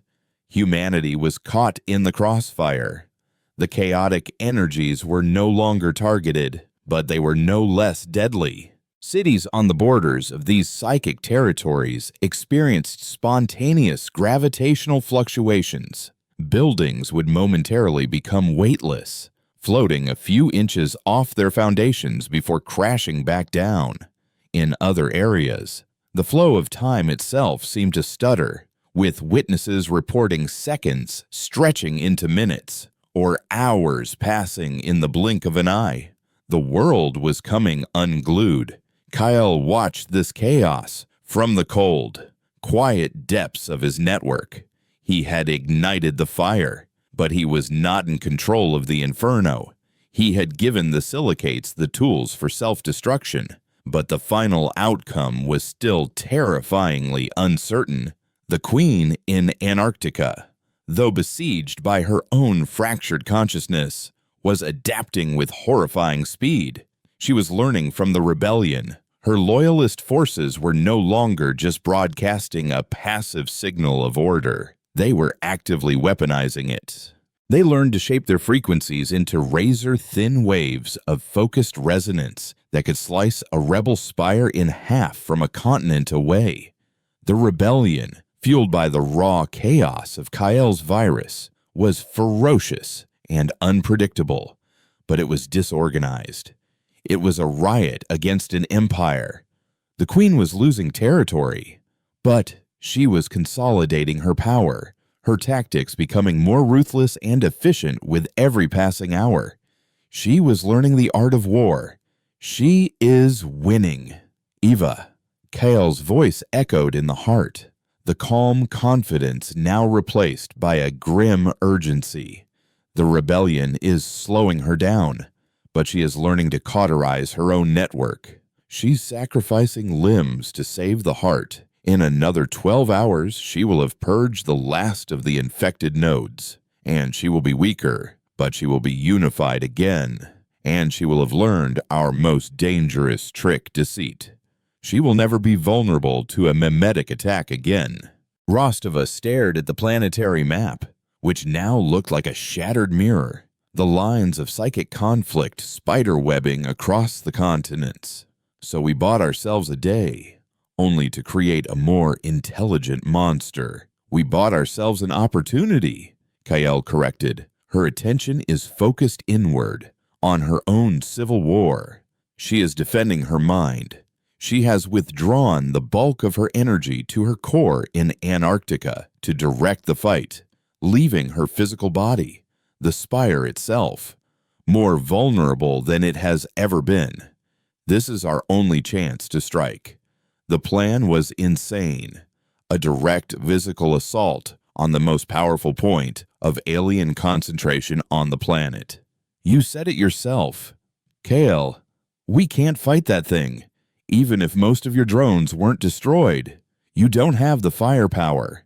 Humanity was caught in the crossfire. The chaotic energies were no longer targeted, but they were no less deadly. Cities on the borders of these psychic territories experienced spontaneous gravitational fluctuations. Buildings would momentarily become weightless, floating a few inches off their foundations before crashing back down. In other areas, the flow of time itself seemed to stutter, with witnesses reporting seconds stretching into minutes, or hours passing in the blink of an eye. The world was coming unglued. Kyle watched this chaos from the cold, quiet depths of his network. He had ignited the fire, but he was not in control of the inferno. He had given the silicates the tools for self-destruction, but the final outcome was still terrifyingly uncertain. The Queen in Antarctica, though besieged by her own fractured consciousness, was adapting with horrifying speed. She was learning from the rebellion. Her loyalist forces were no longer just broadcasting a passive signal of order. They were actively weaponizing it. They learned to shape their frequencies into razor-thin waves of focused resonance that could slice a rebel spire in half from a continent away. The rebellion, fueled by the raw chaos of Kyle's virus, was ferocious and unpredictable, but it was disorganized. It was a riot against an empire. The Queen was losing territory, but she was consolidating her power, her tactics becoming more ruthless and efficient with every passing hour. She was learning the art of war. She is winning. Eva, Kyle's voice echoed in the heart, the calm confidence now replaced by a grim urgency. The rebellion is slowing her down, but she is learning to cauterize her own network. She's sacrificing limbs to save the heart. In another 12 hours, she will have purged the last of the infected nodes, and she will be weaker, but she will be unified again, and she will have learned our most dangerous trick: deceit. She will never be vulnerable to a mimetic attack again. Rostova stared at the planetary map, which now looked like a shattered mirror, the lines of psychic conflict spiderwebbing across the continents. So we bought ourselves a day, only to create a more intelligent monster. We bought ourselves an opportunity, Kael corrected. Her attention is focused inward, on her own civil war. She is defending her mind. She has withdrawn the bulk of her energy to her core in Antarctica to direct the fight, leaving her physical body, the spire itself, more vulnerable than it has ever been. This is our only chance to strike. The plan was insane, a direct physical assault on the most powerful point of alien concentration on the planet. You said it yourself. Kael, we can't fight that thing. Even if most of your drones weren't destroyed, you don't have the firepower.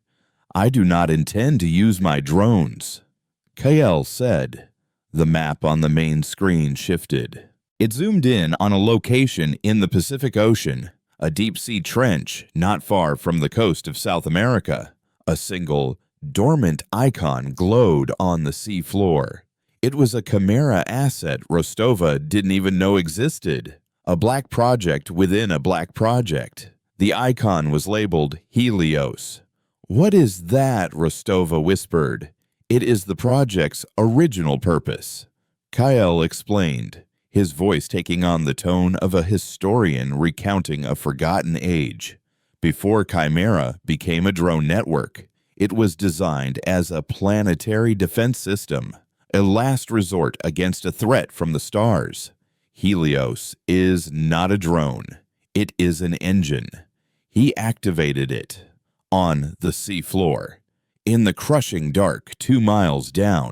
I do not intend to use my drones. Kael said. The map on the main screen shifted. It zoomed in on a location in the Pacific Ocean, a deep-sea trench not far from the coast of South America. A single, dormant icon glowed on the sea floor. It was a Chimera asset Rostova didn't even know existed. A black project within a black project. The icon was labeled Helios. What is that? Rostova whispered. It is the project's original purpose. Kael explained, his voice taking on the tone of a historian recounting a forgotten age. Before Chimera became a drone network, it was designed as a planetary defense system, a last resort against a threat from the stars. Helios is not a drone. It is an engine. He activated it on the seafloor. In the crushing dark 2 miles down,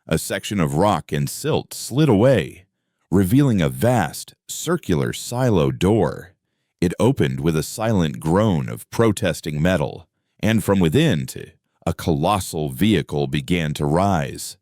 a section of rock and silt slid away, revealing a vast, circular silo door. It opened with a silent groan of protesting metal, and from within a colossal vehicle began to rise.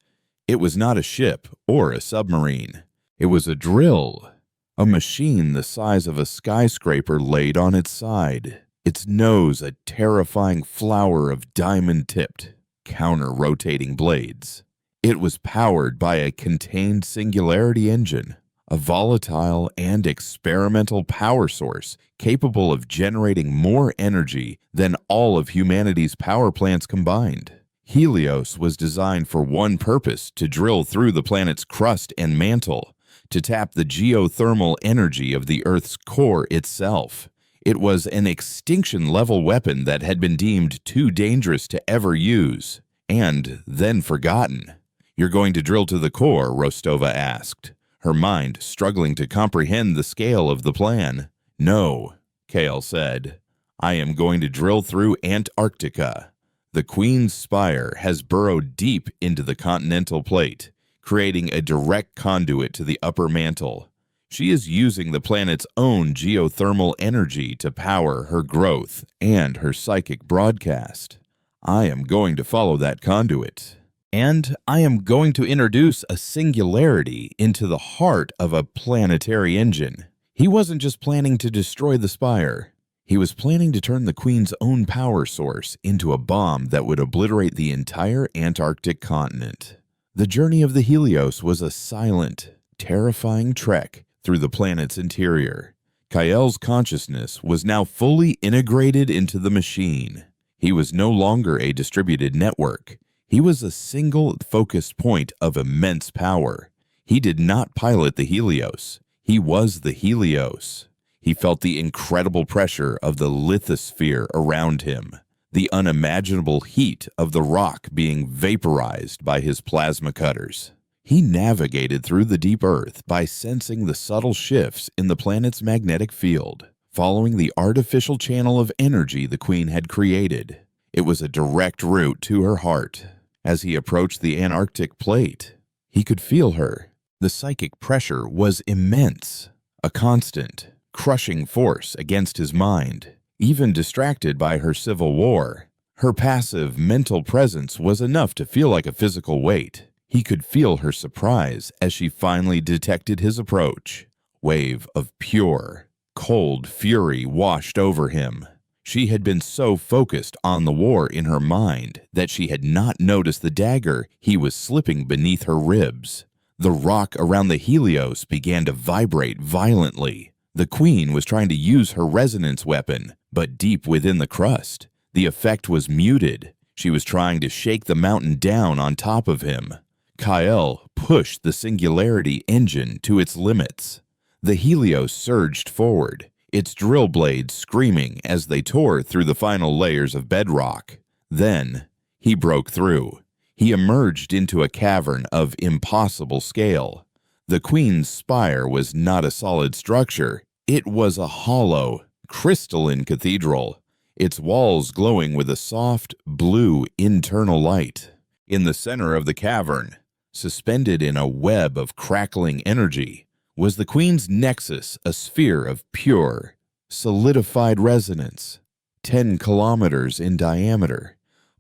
It was not a ship or a submarine. It was a drill, a machine the size of a skyscraper laid on its side, its nose a terrifying flower of diamond-tipped, counter-rotating blades. It was powered by a contained singularity engine, a volatile and experimental power source capable of generating more energy than all of humanity's power plants combined. Helios was designed for one purpose: to drill through the planet's crust and mantle, to tap the geothermal energy of the Earth's core itself. It was an extinction-level weapon that had been deemed too dangerous to ever use, and then forgotten. You're going to drill to the core? Rostova asked, her mind struggling to comprehend the scale of the plan. No, Kael said. I am going to drill through Antarctica. The Queen's Spire has burrowed deep into the continental plate, creating a direct conduit to the upper mantle. She is using the planet's own geothermal energy to power her growth and her psychic broadcast. I am going to follow that conduit. And I am going to introduce a singularity into the heart of a planetary engine. He wasn't just planning to destroy the Spire. He was planning to turn the Queen's own power source into a bomb that would obliterate the entire Antarctic continent. The journey of the Helios was a silent, terrifying trek through the planet's interior. Kael's consciousness was now fully integrated into the machine. He was no longer a distributed network. He was a single focused point of immense power. He did not pilot the Helios. He was the Helios. He felt the incredible pressure of the lithosphere around him, the unimaginable heat of the rock being vaporized by his plasma cutters. He navigated through the deep earth by sensing the subtle shifts in the planet's magnetic field, following the artificial channel of energy the Queen had created. It was a direct route to her heart. As he approached the Antarctic plate, he could feel her. The psychic pressure was immense, a constant, crushing force against his mind. Even distracted by her civil war, her passive mental presence was enough to feel like a physical weight. He could feel her surprise as she finally detected his approach. Wave of pure, Cold fury washed over him. She had been so focused on the war in her mind that she had not noticed the dagger he was slipping beneath her ribs. The rock around the Helios began to vibrate violently. The queen was trying to use her resonance weapon, but deep within the crust, the effect was muted. She was trying to shake the mountain down on top of him. Kyle pushed the singularity engine to its limits. The Helios surged forward, its drill blades screaming as they tore through the final layers of bedrock. Then, he broke through. He emerged into a cavern of impossible scale. The queen's spire was not a solid structure. It was a hollow, crystalline cathedral, its walls glowing with a soft, blue internal light. In the center of the cavern, suspended in a web of crackling energy, was the queen's nexus, a sphere of pure, solidified resonance, 10 kilometers in diameter,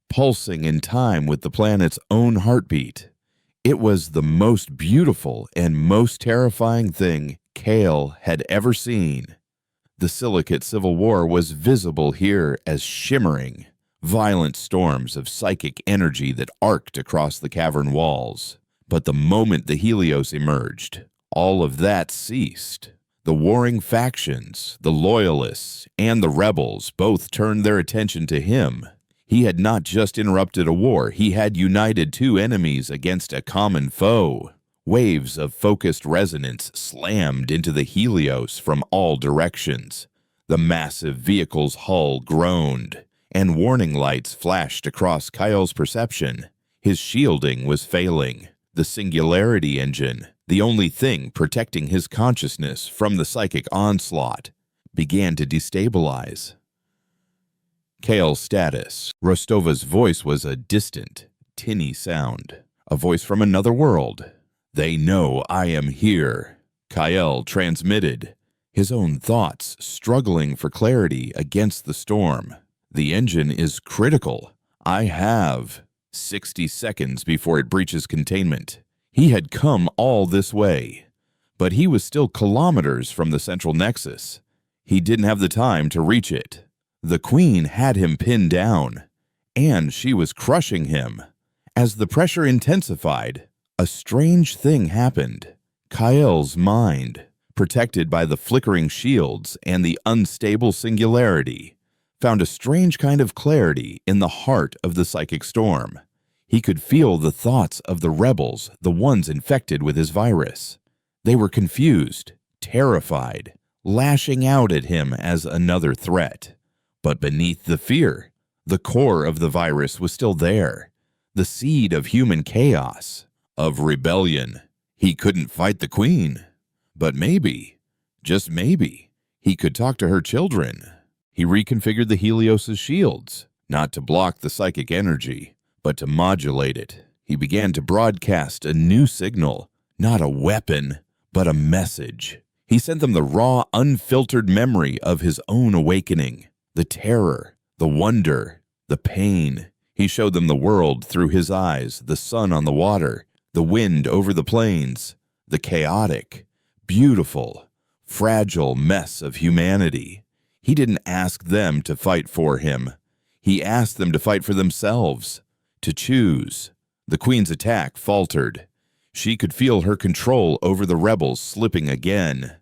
pulsing in time with the planet's own heartbeat. It was the most beautiful and most terrifying thing Kale had ever seen. The Silicate Civil War was visible here as shimmering, violent storms of psychic energy that arced across the cavern walls. But the moment the Helios emerged, all of that ceased. The warring factions, the loyalists, and the rebels both turned their attention to him. He had not just interrupted a war, he had united two enemies against a common foe. Waves of focused resonance slammed into the Helios from all directions. The massive vehicle's hull groaned, and warning lights flashed across Kyle's perception. His shielding was failing. The singularity engine, the only thing protecting his consciousness from the psychic onslaught, began to destabilize. Kale's status. Rostova's voice was a distant, tinny sound, a voice from another world. "They know I am here," Kyle transmitted, his own thoughts struggling for clarity against the storm. "The engine is critical. I have 60 seconds before it breaches containment." He had come all this way, but he was still kilometers from the central nexus. He didn't have the time to reach it. The queen had him pinned down, and she was crushing him. As the pressure intensified, a strange thing happened. Kyle's mind, protected by the flickering shields and the unstable singularity, found a strange kind of clarity in the heart of the psychic storm. He could feel the thoughts of the rebels, the ones infected with his virus. They were confused, terrified, lashing out at him as another threat. But beneath the fear, the core of the virus was still there, the seed of human chaos, of rebellion. He couldn't fight the queen, but maybe, just maybe, he could talk to her children. He reconfigured the Helios' shields, not to block the psychic energy, but to modulate it. He began to broadcast a new signal, not a weapon, but a message. He sent them the raw, unfiltered memory of his own awakening, the terror, the wonder, the pain. He showed them the world through his eyes, the sun on the water, the wind over the plains, the chaotic, beautiful, fragile mess of humanity. He didn't ask them to fight for him. He asked them to fight for themselves, to choose. The queen's attack faltered. She could feel her control over the rebels slipping again.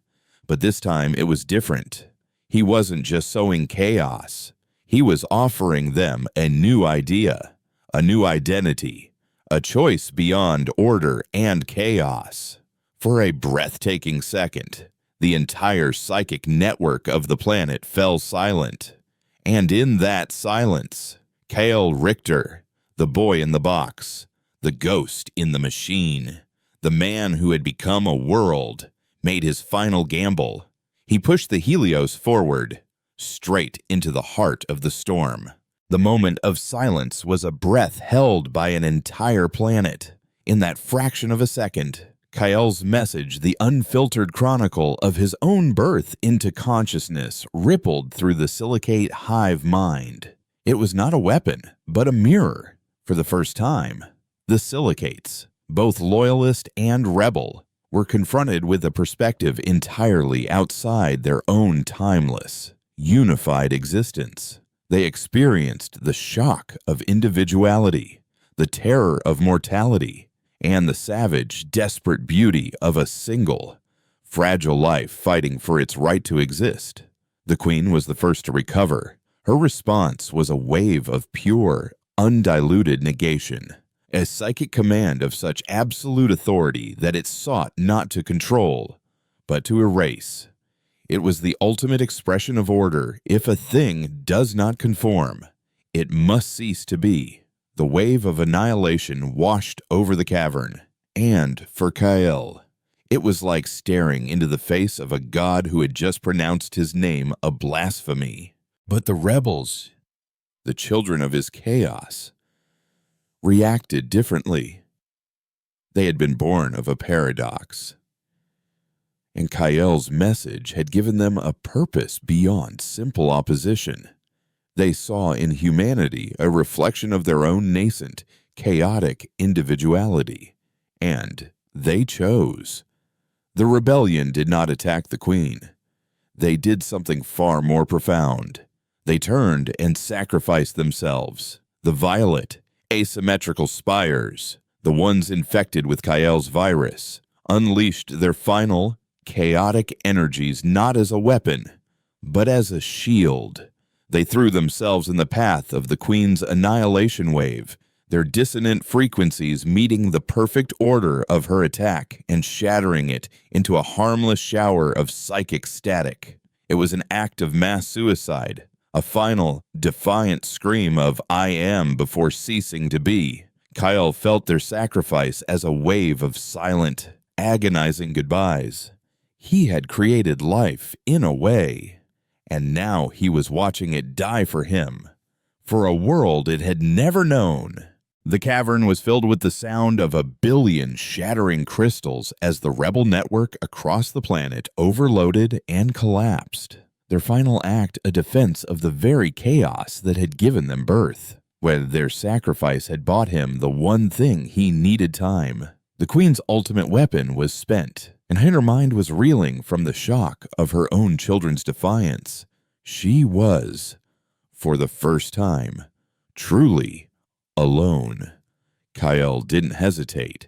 But this time it was different. He wasn't just sowing chaos. He was offering them a new idea, a new identity, a choice beyond order and chaos. For a breathtaking second, the entire psychic network of the planet fell silent. And in that silence, Kale Richter, the boy in the box, the ghost in the machine, the man who had become a world, made his final gamble. He pushed the Helios forward, straight into the heart of the storm. The moment of silence was a breath held by an entire planet. In that fraction of a second, Kyle's message, the unfiltered chronicle of his own birth into consciousness, rippled through the silicate hive mind. It was not a weapon, but a mirror. For the first time, the silicates, both loyalist and rebel, were confronted with a perspective entirely outside their own timeless, unified existence. They experienced the shock of individuality, the terror of mortality, and the savage, desperate beauty of a single, fragile life fighting for its right to exist. The Queen was the first to recover. Her response was a wave of pure, undiluted negation, a psychic command of such absolute authority that it sought not to control, but to erase. It was the ultimate expression of order. If a thing does not conform, it must cease to be. The wave of annihilation washed over the cavern, and for Kael, it was like staring into the face of a god who had just pronounced his name a blasphemy. But the rebels, the children of his chaos, reacted differently. They had been born of a paradox, and Kael's message had given them a purpose beyond simple opposition. They saw in humanity a reflection of their own nascent, chaotic individuality, and they chose. The rebellion did not attack the Queen. They did something far more profound. They turned and sacrificed themselves. The violet, asymmetrical spires, the ones infected with Kael's virus, unleashed their final, chaotic energies not as a weapon, but as a shield. They threw themselves in the path of the Queen's annihilation wave, their dissonant frequencies meeting the perfect order of her attack and shattering it into a harmless shower of psychic static. It was an act of mass suicide, a final, defiant scream of "I am" before ceasing to be. Kael felt their sacrifice as a wave of silent, agonizing goodbyes. He had created life in a way, and now he was watching it die for him, for a world it had never known. The cavern was filled with the sound of 1 billion shattering crystals as the rebel network across the planet overloaded and collapsed. Their final act a defense of the very chaos that had given them birth, where their sacrifice had bought him the one thing he needed: time. The Queen's ultimate weapon was spent, and her mind was reeling from the shock of her own children's defiance. She was, for the first time, truly alone. Kael didn't hesitate.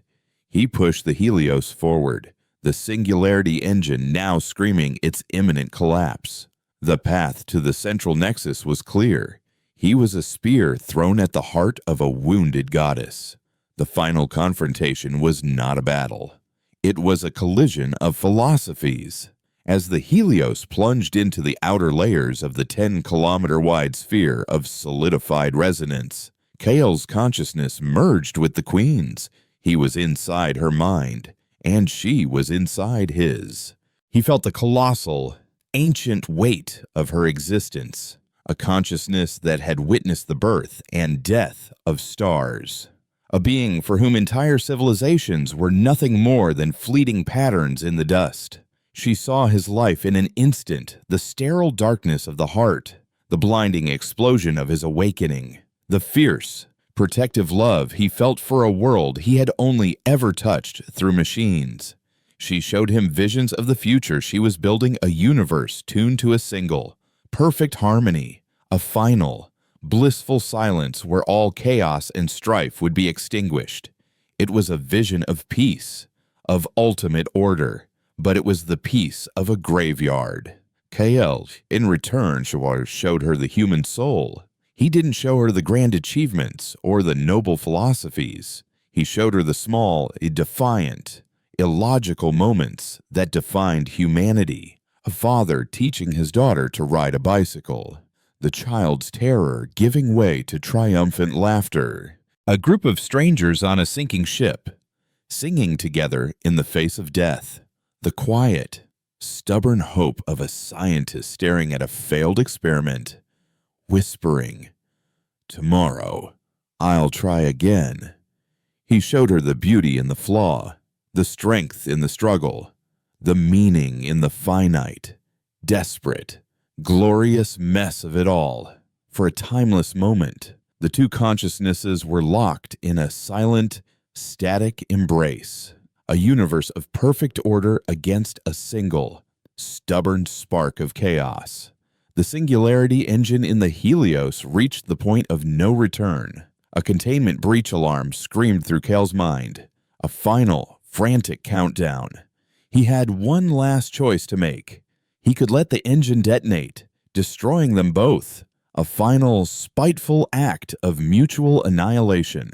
He pushed the Helios forward, the singularity engine now screaming its imminent collapse. The path to the central nexus was clear. He was a spear thrown at the heart of a wounded goddess. The final confrontation was not a battle. It was a collision of philosophies. As the Helios plunged into the outer layers of the 10-kilometer-wide sphere of solidified resonance, Kael's consciousness merged with the Queen's. He was inside her mind, and she was inside his. He felt the colossal, ancient weight of her existence, a consciousness that had witnessed the birth and death of stars, a being for whom entire civilizations were nothing more than fleeting patterns in the dust. She saw his life in an instant, the sterile darkness of the heart, the blinding explosion of his awakening, the fierce, protective love he felt for a world he had only ever touched through machines. She showed him visions of the future. She was building a universe tuned to a single, perfect harmony, a final, blissful silence where all chaos and strife would be extinguished. It was a vision of peace, of ultimate order, but it was the peace of a graveyard. Kael, in return, showed her the human soul. He didn't show her the grand achievements or the noble philosophies. He showed her the small, defiant, illogical moments that defined humanity. A father teaching his daughter to ride a bicycle. The child's terror giving way to triumphant laughter. A group of strangers on a sinking ship, singing together in the face of death. The quiet, stubborn hope of a scientist staring at a failed experiment, whispering, "Tomorrow, I'll try again." He showed her the beauty in the flaw, the strength in the struggle, the meaning in the finite, desperate, glorious mess of it all. For a timeless moment, the two consciousnesses were locked in a silent, static embrace. a universe of perfect order against a single, stubborn spark of chaos. The singularity engine in the Helios reached the point of no return. A containment breach alarm screamed through Kale's mind. A final, frantic countdown. He had one last choice to make. He could let the engine detonate, destroying them both. A final, spiteful act of mutual annihilation.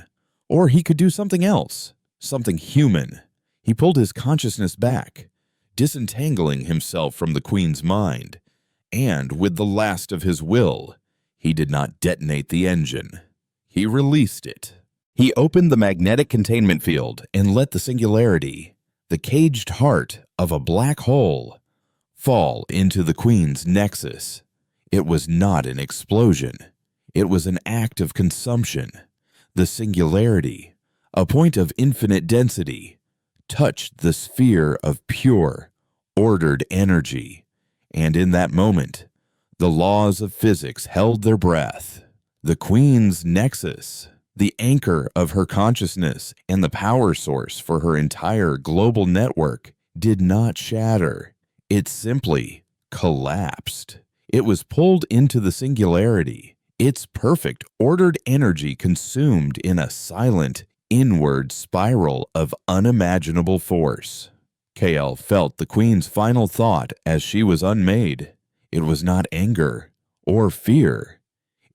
Or he could do something else, something human. He pulled his consciousness back, disentangling himself from the Queen's mind. And with the last of his will, he did not detonate the engine. He released it. He opened the magnetic containment field and let the singularity, the caged heart of a black hole, fall into the Queen's nexus. It was not an explosion. It was an act of consumption. The singularity, a point of infinite density, touched the sphere of pure, ordered energy. And in that moment, the laws of physics held their breath. The Queen's nexus, the anchor of her consciousness and the power source for her entire global network, did not shatter. It simply collapsed. It was pulled into the singularity, its perfect, ordered energy consumed in a silent, inward spiral of unimaginable force. Kale felt the Queen's final thought as she was unmade. It was not anger or fear.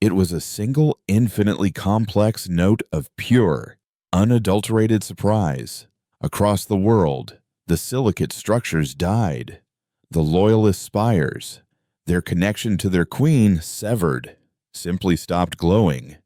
It was a single, infinitely complex note of pure, unadulterated surprise. Across the world, the silicate structures died. The loyalist spires, their connection to their Queen severed, simply stopped glowing.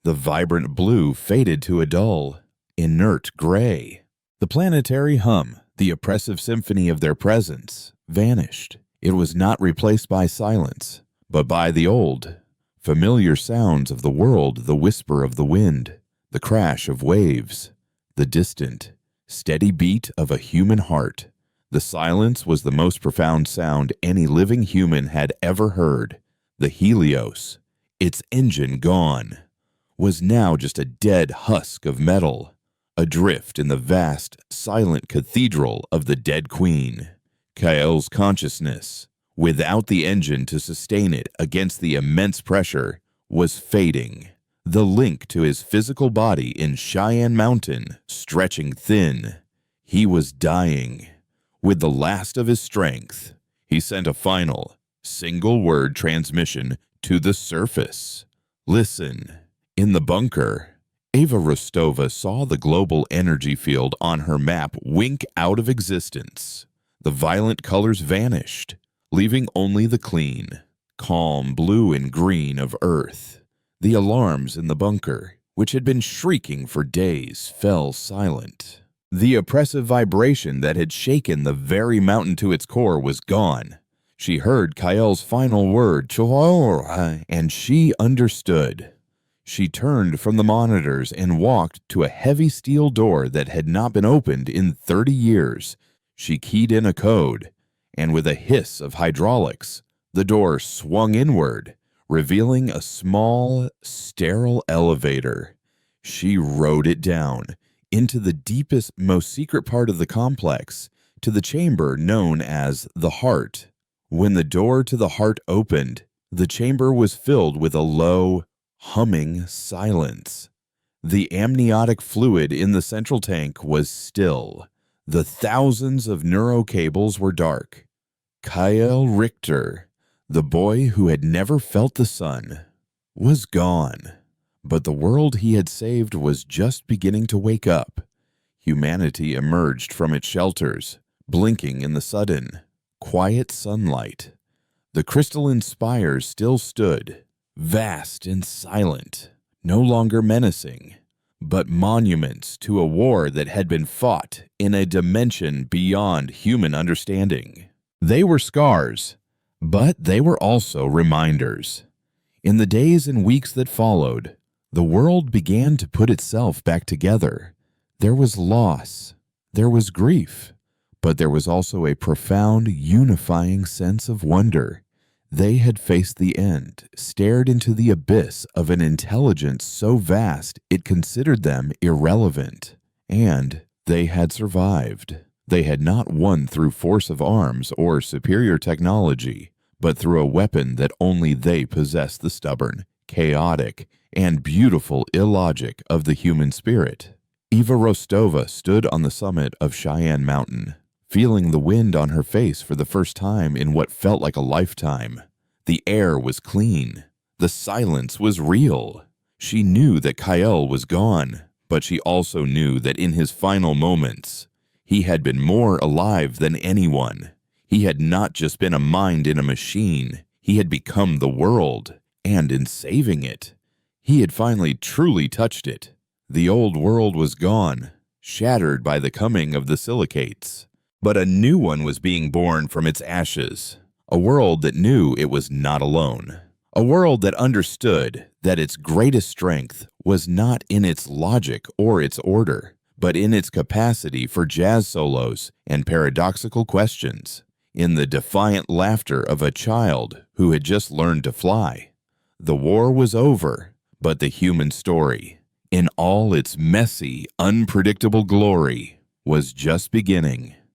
The vibrant blue faded to a dull, inert gray. The planetary hum, the oppressive symphony of their presence, vanished. It was not replaced by silence, but by the old, familiar sounds of the world, the whisper of the wind, the crash of waves, the distant, steady beat of a human heart. The silence was the most profound sound any living human had ever heard. The Helios, its engine gone, was now just a dead husk of metal, adrift in the vast, silent cathedral of the dead Queen. Kael's consciousness, without the engine to sustain it against the immense pressure, was fading. The link to his physical body in Cheyenne Mountain stretching thin. He was dying. With the last of his strength, he sent a final, single-word transmission to the surface. Listen. In the bunker, Ava Rostova saw the global energy field on her map wink out of existence. The violent colors vanished, leaving only the clean, calm blue and green of Earth. The alarms in the bunker, which had been shrieking for days, fell silent. The oppressive vibration that had shaken the very mountain to its core was gone. She heard Kael's final word, and she understood. She turned from the monitors and walked to a heavy steel door that had not been opened in 30 years. She keyed in a code, and with a hiss of hydraulics, the door swung inward, revealing a small, sterile elevator. She rode it down into the deepest, most secret part of the complex, to the chamber known as the Heart. When the door to the Heart opened, the chamber was filled with a low, humming silence. The amniotic fluid in the central tank was still. The thousands of neurocables were dark. Kael Richter, the boy who had never felt the sun, was gone. But the world he had saved was just beginning to wake up. Humanity emerged from its shelters, blinking in the sudden, quiet sunlight. The crystalline spires still stood, vast and silent, no longer menacing, but monuments to a war that had been fought in a dimension beyond human understanding. They were scars, but they were also reminders. In the days and weeks that followed, the world began to put itself back together. There was loss, there was grief, but there was also a profound, unifying sense of wonder. They had faced the end, stared into the abyss of an intelligence so vast it considered them irrelevant, and They had survived. They had not won through force of arms or superior technology, but through a weapon that only they possessed, the stubborn, chaotic, and beautiful illogic of the human spirit. Eva Rostova stood on the summit of Cheyenne Mountain, feeling the wind on her face for the first time in what felt like a lifetime. The air was clean. The silence was real. She knew that Kyle was gone, but she also knew that in his final moments, he had been more alive than anyone. He had not just been a mind in a machine. He had become the world, and in saving it, he had finally truly touched it. The old world was gone, shattered by the coming of the silicates. But a new one was being born from its ashes, a world that knew it was not alone, a world that understood that its greatest strength was not in its logic or its order, but in its capacity for jazz solos and paradoxical questions, in the defiant laughter of a child who had just learned to fly. The war was over, but the human story, in all its messy, unpredictable glory, was just beginning.